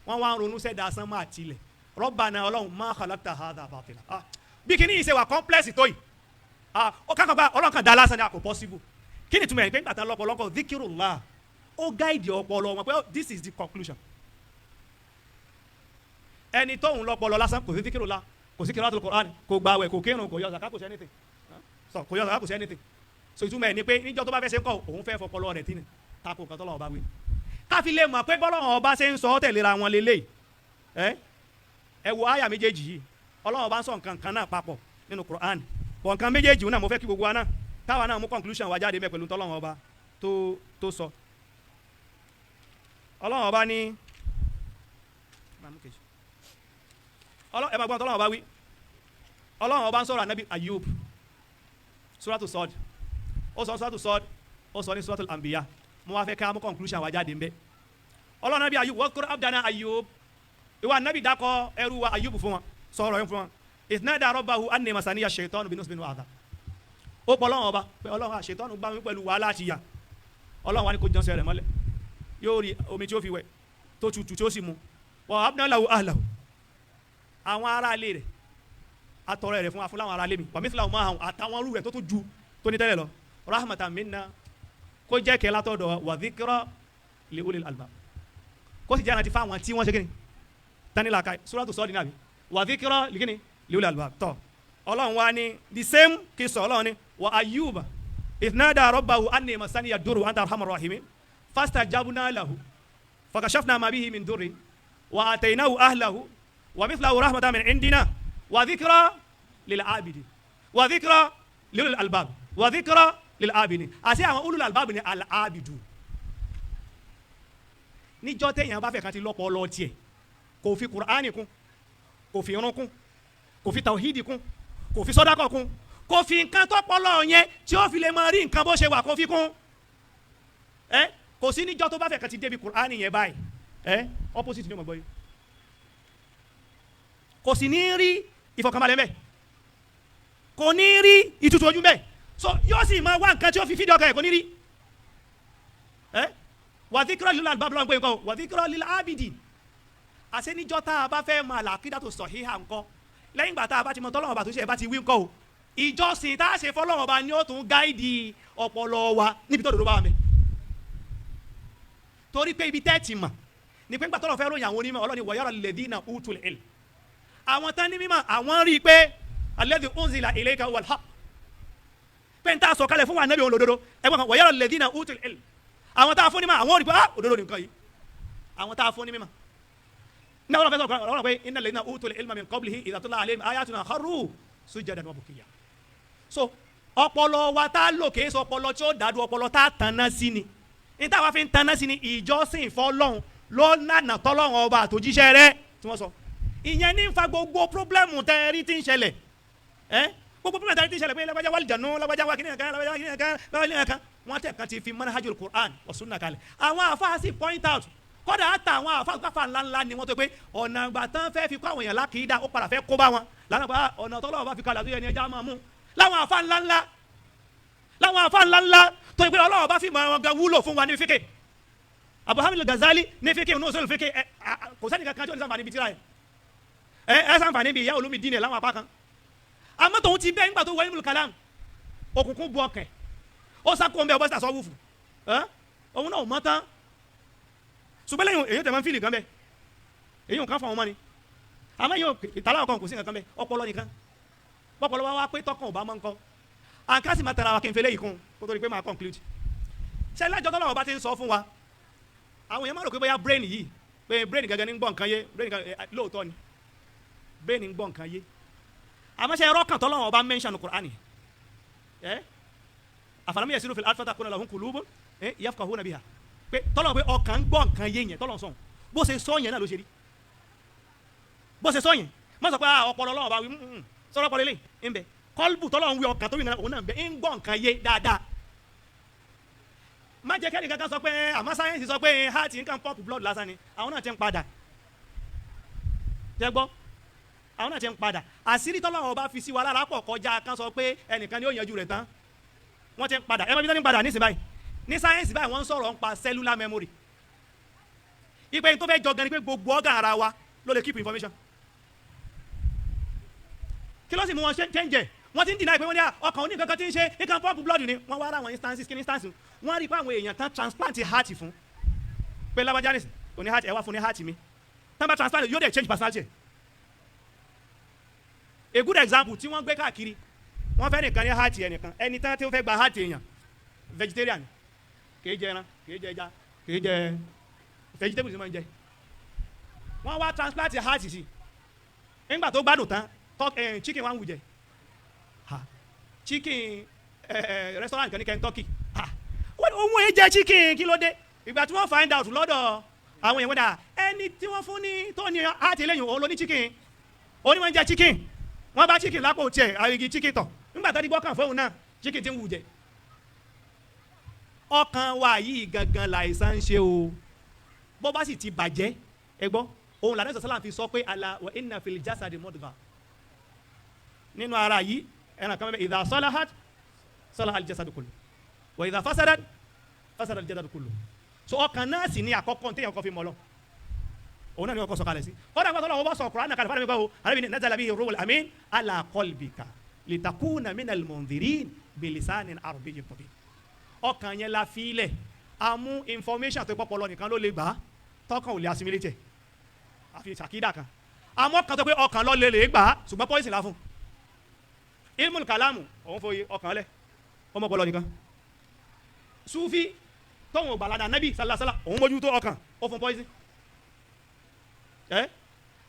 wọ́n wá ń ronú sẹ́dá sánmà àtìlẹ̀ Rabbana Ọlọ́run ma khalaqta hadha batila bí kìíní yìí ṣe wà complex tó yìí ó kàn gba Ọlọ́run kan dá lásán ní àkó possible kí ni túmọ̀ ẹ̀ pé gbàtà lọ́pọ̀lọpọ̀ dhikirullah ó gáìdì ọpọlọ wọn pé this is the conclusion ẹni tóun lọ́pọlọ lásán kò sí dhikirullah kò sí qira'atul Qur'an kò gbààwẹ̀ kò kírun kò yọ zakat kò sí anything kò yọ zakat kò sí anything so ìtumọ̀ ẹ̀ ni pé níjọ́ tó bá fẹ́ ṣe ń kọ́ òun fẹ́ fọpọlọ rẹ̀ tí ni tako nǹkan tọ́lọ́wọ́ bá wí káfí lè mọ̀ pé bọ́lọ́wọ́ ọba ṣe ń sọ ọ́ tẹ̀léra wọn lélẹ̀ ẹ wo àyà méjèèjì yìí Ọlọ́wọ́ bá ń sọ nǹkan kan náà papọ̀ nínú Qur'an bọ̀ nǹkan méjèèjì náà mo fẹ́ kí gbogbo wa náà táwa náà mú conclusion wa jáde mẹ́ pẹ̀lú tọ́lọ́wọ́ ọba tó sọ Ọlọ́wọ́ ọba ní ẹ máa gbọ́n tọ́lọ́wọ́ ọba wí Ọlọ́wọ́ ọba ń sọ̀rọ̀ Ànábì Ayub suratu Sod ó sọ suratu Sod ó sọ ní suratul Anbiya mo wá fẹ́ ká mú conclusion wa jáde nbẹ Ọlọ́run Ànábì Ayub wọ́n kúrò abdana Ayub ìwà Ànábì dákọ̀ ẹrú wa Ayub fún wọn sọ̀rọ̀ yẹn fún wọn ìtìnádà rabbahu anni masaniya shaytanu binusbin wa adha ó pọ̀ Ọlọ́run ọba pé Ọlọ́run àṣetọ́nù bá mi pẹ̀lú wàhálà àti ìyà Ọlọ́run wa ni kò jọ́sẹ̀ rẹ̀ mọ́lẹ̀ yóò rí omi tí ó fi wẹ̀ tó tutù tí ó sì mu wa habna lahu ahlahu àwọn ará ilé rẹ̀ atọrọ rẹ̀ fún wa fún láwọn ará ilé mi wa mithlahu ma'ahum àtàwọn rú rẹ̀ tó ju tó ní tẹ́lẹ̀ lọ rahmatan minna kó jẹ́ kẹ́ látọ̀dọ̀ wa dhikra li ulil albab kó sì jẹ́ àti fáwọn tí wọ́n ṣe kíni tanila ka suratu Sod nàbí wa dhikra li kíni li ulil albab tọ́ Ọlọ́run wa ni the same kì í sọ Ọlọ́run ni wa Ayyuba idh nada rabbahu anni masaniya durru wa anta arhamur rahimin fastajabna lahu fakashafna ma bihi min durrin wa ataynahu ahlahu wa mithlahu rahmatan min indina wa dhikra lil abidin wa dhikra li ulil albab wa dhikra lil abidin àti àwọn ulul albab ni al abidu níjọ́ téèyàn bá fẹ́ kan ti lọ́pọ̀ lọ tiẹ̀ kò fi Qur'ani kún kò fi irun kún kò fi tawhidi kún kò fi sọ́dákọ̀ kún kò fi nǹkan tó pọ̀lọ́ yẹn tí ó fi lè máa rí nǹkan bó ṣe wà kó fi kún kò sí níjọ́ tó bá fẹ́ kan ti débi Qur'ani yẹn báyìí opposite ni mo gbọ́ yìí kò sì ní rí ìfọ̀kànbalẹ̀ mẹ́ kò ní rí ìtutù ojú mẹ́ so yóò sì máa wá nǹkan tí ó fi fídíò kan ẹ̀ kò ní rí wa dhikra lil albab lọ́nà pé nǹkan wa dhikra lil abidin àṣẹ níjọ́ tá a bá fẹ́ máa làkídàtò sahiha nǹkan lẹ́yìn ìgbà tá a bá ti mọ tọ́lọ́wọ́n bá tó ṣe ẹ̀ bá ti wí nǹkan o ìjọsìn tá a ṣe fọlọ́wọ́n bá ní ó tún gáìdì ọpọlọ wa níbi tó dòdò bá wà mẹ́ torí pé ibi tẹ́ẹ̀tì mà ní pé ńgbà tọ́lọ́ fẹ́ ròyìn àwọn onímọ̀ ọlọ́ni wa yara alladhina utul ilm àwọn tán ní mímọ̀ àwọn rí i pé alladhi unzila ilayka huwal haqq pé n ta sọ kalẹ̀ fún wa nabi òun lòdodo ẹgbẹ́ kan wa yara alladhina utul ilm àwọn tá a fún ní mímọ̀ àwọn rí i pé òdodo nìkan yìí àwọn tá a fún ní mímọ̀ ní àwọn fẹ́ sọ̀rọ̀ pé innal ladhina utul ilma min qablihi idha tutla alayhim ayatuna kharru sujadan wa bukiya so ọpọlọ wa tá a lò kìí sọ ọpọlọ tí ó dàdú ọpọlọ tá a tanná sí ni ní táwa fi ń tanná sí ni ìjọsìn fọlọ́hún ló nànà tọ́lọ́hún ọba àtòjíṣẹ́ rẹ̀ tí wọ́n sọ ìyẹn ní fa gbogbo pírọ́blẹ́mù tẹ́rí tí ń ṣẹlẹ̀ gbogbo pírọ́blẹ́mù tẹ́rí tí ń ṣẹlẹ̀ pé lágbájá wà lìjànú lágbájá wà kíní kan lágbájá kíní kan lágbájá kíní kan wọ́n tẹ̀ kan ti fi manhajul Qur'an wa sunna kalẹ̀ àwọn àfáà sì point out kọ́dà àtà àwọn àfáà káfà ńláńlá ni wọ́n tó pé ọ̀nà àgbà tán fẹ́ fi kọ́ àwọn èèyàn lákìídá ó padà fẹ́ kó bá wọn lánàá pa ọ̀nà tọ́lọ́wọ́ bá fi kalẹ̀ àtúnyẹ ni ẹja máa mú láwọn àfáà ńláńlá tó yẹ pé Ọlọ́run bá fi mọ àwọn gan wúlò fún wa ní fíkè Abu Hamid al-Ghazali ní fíkè ní òṣèlú fíkè kò sẹ́ni kankan tí ó ní sàǹfààní ibi tíra yẹn ẹ sàǹfààní ibi ìyá olómi dín ní láwọn apá kan àmọ́ tòun ti bẹ́ẹ̀ nígbà tó wọ ilmul kalam òkùnkùn bu ọkẹ̀ ó sàkó ń bẹ ọbẹ̀ sàṣọ wùfù òun náà ò mọ́ tán ṣùgbọ́n lẹ́yìn èyí tẹ̀ máa ń fìlì kan bẹ́ẹ̀ èyí ò kàn fún àwọn ọmọ ni àmọ́ èyí ò ìtàlá ọkàn kò sí nǹkan bẹ́ẹ̀ ọpọlọ nìkan pọpọlọ wa wá pé tọkàn ò bá máa ń kọ́ àǹkà sì máa tẹ̀ra wa kí n fẹ́lẹ́ yìí kún kó tó di pé máa conclude ṣé lájọ́ tọ́lọ́wọ́ bá ti ń sọ fún wa àwọn èèyàn máa rò pé bóyá brain yìí pé brain gangan ní ń gbọ́ nǹkan yé brain lóòótọ́ ni brain ń gbọ́ nǹkan yé àmọ́ ṣe ẹ̀rọ kan tọ́lọ́wọ́ bá mention ní Qur'ani afalam yasiru fil ardi fatakuna lahum qulubun yafqahuna biha pé tọ́lọ̀ pé ọkàn ń gbọ́ nǹkan yé yẹn tọ́lọ̀ sọ̀hún bó ṣe sọ yẹn náà ló ṣe rí bó ṣe sọ yẹn má sọ pé ọpọlọ Ọlọ́run bá wí sọ̀rọ̀ pọ̀ lélẹ̀ ń bẹ kọ́lbù tọ́lọ̀ ń wí ọkàn tó wí òun náà ń bẹ ń gbọ́ nǹkan yé dáadáa má jẹ́ kẹ́ni kankan sọ pé àmọ́ sáyẹ́nsì sọ pé heart nǹkan pump blood lásán ni àwọn náà ti ń padà jẹ́ gbọ́ àwọn náà ti ń padà àṣírí tọ́lọ́run ọba fi sí wa lára pọ̀ kọjá kan sọ pé ẹnìkan ni ó yanjú rẹ̀ tán wọ́n ti ń padà ẹ máa bí wọ́n ti ń padà nísìnyí báyìí ní sáyẹ́nsì báyìí wọ́n ń sọ̀rọ̀ nípa cellular memory ipe tó fẹ́ jọ gan ni pé gbogbo organ ara wa ló lè keep information kí ló sì mú wọn change wọ́n ti ń deny pé wọ́n ní ọkàn oní nǹkan kan ti ń ṣe nǹkan pump blood ni wọ́n wá ra àwọn instances kí ni instances wọ́n rí i pé àwọn èèyàn tán transplant heart fún pé lábájá nìsín òní heart ẹ wá fún ní heart mi tán bá transplant yóò dẹ̀ change personality a good example tí wọ́n gbé káàkiri wọ́n fẹ́ nìkan ní heart ẹnìkan ẹni tán tí ó fẹ́ gba heart èèyàn vegetarian kìí jẹ ẹran kìí jẹ ẹja kìí jẹ vegetable tí wọ́n ń jẹ wọ́n wá transplant heart sí nígbà tó gbádùn tán chicken wá ń wù jẹ chicken restaurant kan ní Kentucky òun èyí jẹ chicken kí ló dé ìgbà tí wọ́n find out lọ́dọ̀ àwọn èèyàn wọ́dà ẹni tí wọ́n fún ní tó ní heart eléyìí òun ló ní chicken òun ni wọ́n ń jẹ chicken wọ́n bá chicken lápò tiẹ̀ àrígi chicken tọ̀ nígbà tó di bọ́kàn fóun náà chicken ti ń wù jẹ ọkàn wa yìí gangan làìsàn ń ṣe o bó bá sì ti bàjẹ́ ẹ gbọ́ òun làdá sọ̀sọ́lá fi sọ pé ala wa inna fil jasadi mudga nínú ara yìí ẹran kan bẹ idha salahat salaha al-jasadu kullu wa idha fasadat fasada al-jasadu kullu so ọkàn náà sì ní àkọ́kọ́ téèyàn kọ́ fi mọ́ lọ òun náà ni wọ́n kọ́ sọ kalẹ̀ sí kọ́dà gbọ́dọ̀ lọ́wọ́ bá sọ Qur'an náà kalẹ̀ fún mi kọ́ o àbí ní nazala bihi ruhul amin ala qalbika litakuna minal mundhirin bilisanin arabiyyin mubin ọkàn yẹn la fi ilẹ̀ amú information tó pọpọlọ nìkan ló lè gbà tọkàn ò lè assimilate àfi ṣàkídà kan àmọ́ kan tó pé ọkàn lọ lè gbà ṣùgbọ́n pọ́ìsì la fún ilmul kalamu òun fòye ọkàn lẹ̀ ọmọ pọlọ nìkan sufi tóun ò gbàládà nabi salasala òun mójú tó ọkàn ó fún pọ́ìsì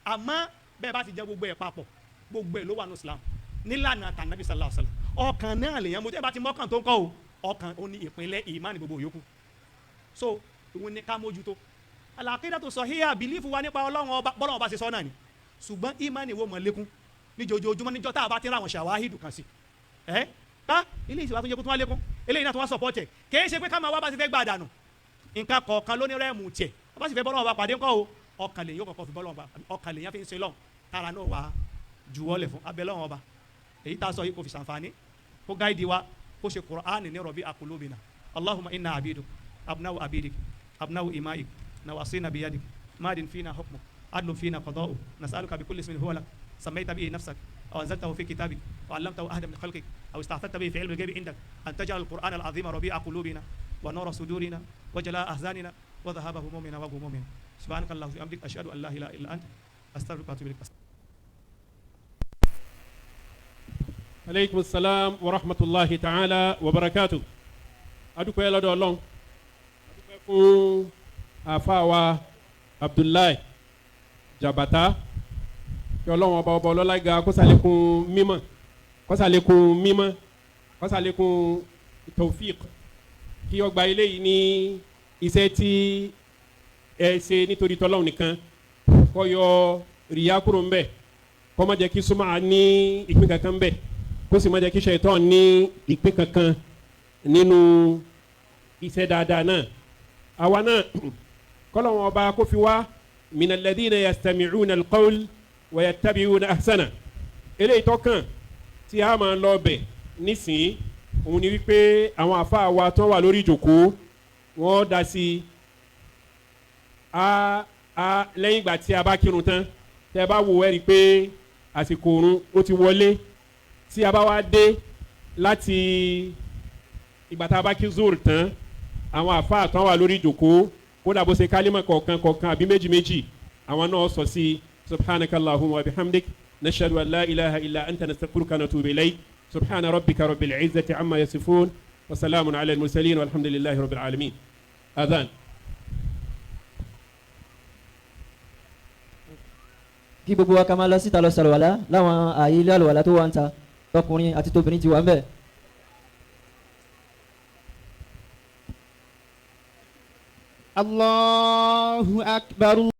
àmọ́ bẹ́ẹ̀ bá ti jẹ́ gbogbo ẹ̀ papọ̀ gbogbo ẹ̀ ló wà ní Islam nílànà tànàbí salasala ọkàn náà lèyàn mo tẹ́ bá ti mọ́kàn tó ń kọ́ o ọkàn ó ní ìpínlẹ̀ ìmánì gbogbo yòókù so ìwọ ní ká mójútó àlàkídà tó sọhíhà bìlífù wa nípa Ọlọ́run ọba bọ́lọ́run ọba ṣe sọ náà ni ṣùgbọ́n ìmánì wo mọ̀ lékún níjojoojúmọ́ níjọ́ tá a bá ti ra àwọn ṣàwáhídù kan sí ilé ìsìwà tó yẹ kó tó wá lékún eléyìí náà tó wá sọpọ́tẹ̀ kì í ṣe pé ká máa wá bá ti fẹ́ gbà dànù nǹkan kọ̀ọ̀kan ló ní rẹ́ẹ̀mù tiẹ̀ bá sì fẹ́ bọ́lọ́run ọba pàdé ńkọ́ o ọkàn lèyìn kọ̀ọ̀kan fi bọ́lọ́run ọba ọkàn lèyìn fi ń ṣe lọ́hùn tára náà wà juwọ́lẹ̀ fún abẹ́ lọ́hùn ọba èyí tá a sọ yìí kò fi ṣàǹfààní kó gáìdì wa kó ṣe Qur'ani ní rọ̀bì àkùlóbìnà Allahumma inna abiduk abnawu abidik abnawu imaik nawasina biyadik madin fina hukmuk adlun fina qada'uk nas'aluka bikulli ismin huwa lak sammayta bihi nafsak aw anzaltahu fi kitabik aw 'allamtahu ahadan min khalqik aw ista'tharta bihi fi 'ilmi al-ghaybi 'indak an taj'al al-Qur'ana al-'azima rabi'a qulubina wa nura sudurina wa jala'a ahzanina wa dhahaba humumina wa ghumumina subhanaka allahumma wa bihamdika ashhadu an la ilaha illa anta astaghfiruka wa atubu ilaik. aleykum salaam wa rahmatulahi ta'ala wa barakatu. adúpẹ́ lọ́dọ̀ Ọlọ́run adúpẹ́ fún àfàwà Abdullahi Jabata kí Ọlọ́run ọba ọba ọlọ́lá ga kó ṣàlékún mímọ́ kó ṣàlékún tawfiq kí ó gba eléyìí ní iṣẹ́ tí ẹ ṣe nítorí tọ́lọ́run nìkan kó yọ rìyà kúrò ńbẹ̀ kó má jẹ́ kí súnmọ́ ní ìpín kankan ńbẹ̀ kó sì má jẹ́ kí ṣaitan ní ìpín kankan nínú iṣẹ́ dáadáa náà àwa náà kọ́lọ́wọ́n ọba kó fi wá minal ladhina yastami'una al-qawl wa yattabi'una ahsana eléyìí tọ́kàn tí a máa lọ bẹ̀ nísìnyí òun ni wípé àwọn àfa wa tó wà lórí ìjòkó wọ́n dá sí lẹ́yìn ìgbà tí a bá kírun tán tẹ́ bá wò ẹ́ rí i pé àsìkò òrun ó ti wọlé tí a bá wá dé láti ìgbà tá a bá kí zoro tán àwọn àfáà tán wà lórí ìjòkó kódà bó ṣe kálímà kọ̀ọ̀kan àbí méjì àwọn náà sọ sí subhanakallahumma wa bihamdik nashhadu an la ilaha illa anta nastaghfiruka wa natubu ilayk subhana rabbika rabbil izzati amma yasifun wa salamun ala al-mursalin walhamdulillahi rabbil alamin. adhan. kí gbogbo wa ká máa lọ síta lọ sàlùwàlá láwọn ààyè ilé àlùwàlá tó wà ń ta tọkùnrin àti tóbìnrin ti wà ń bẹ̀. Allahu akbar.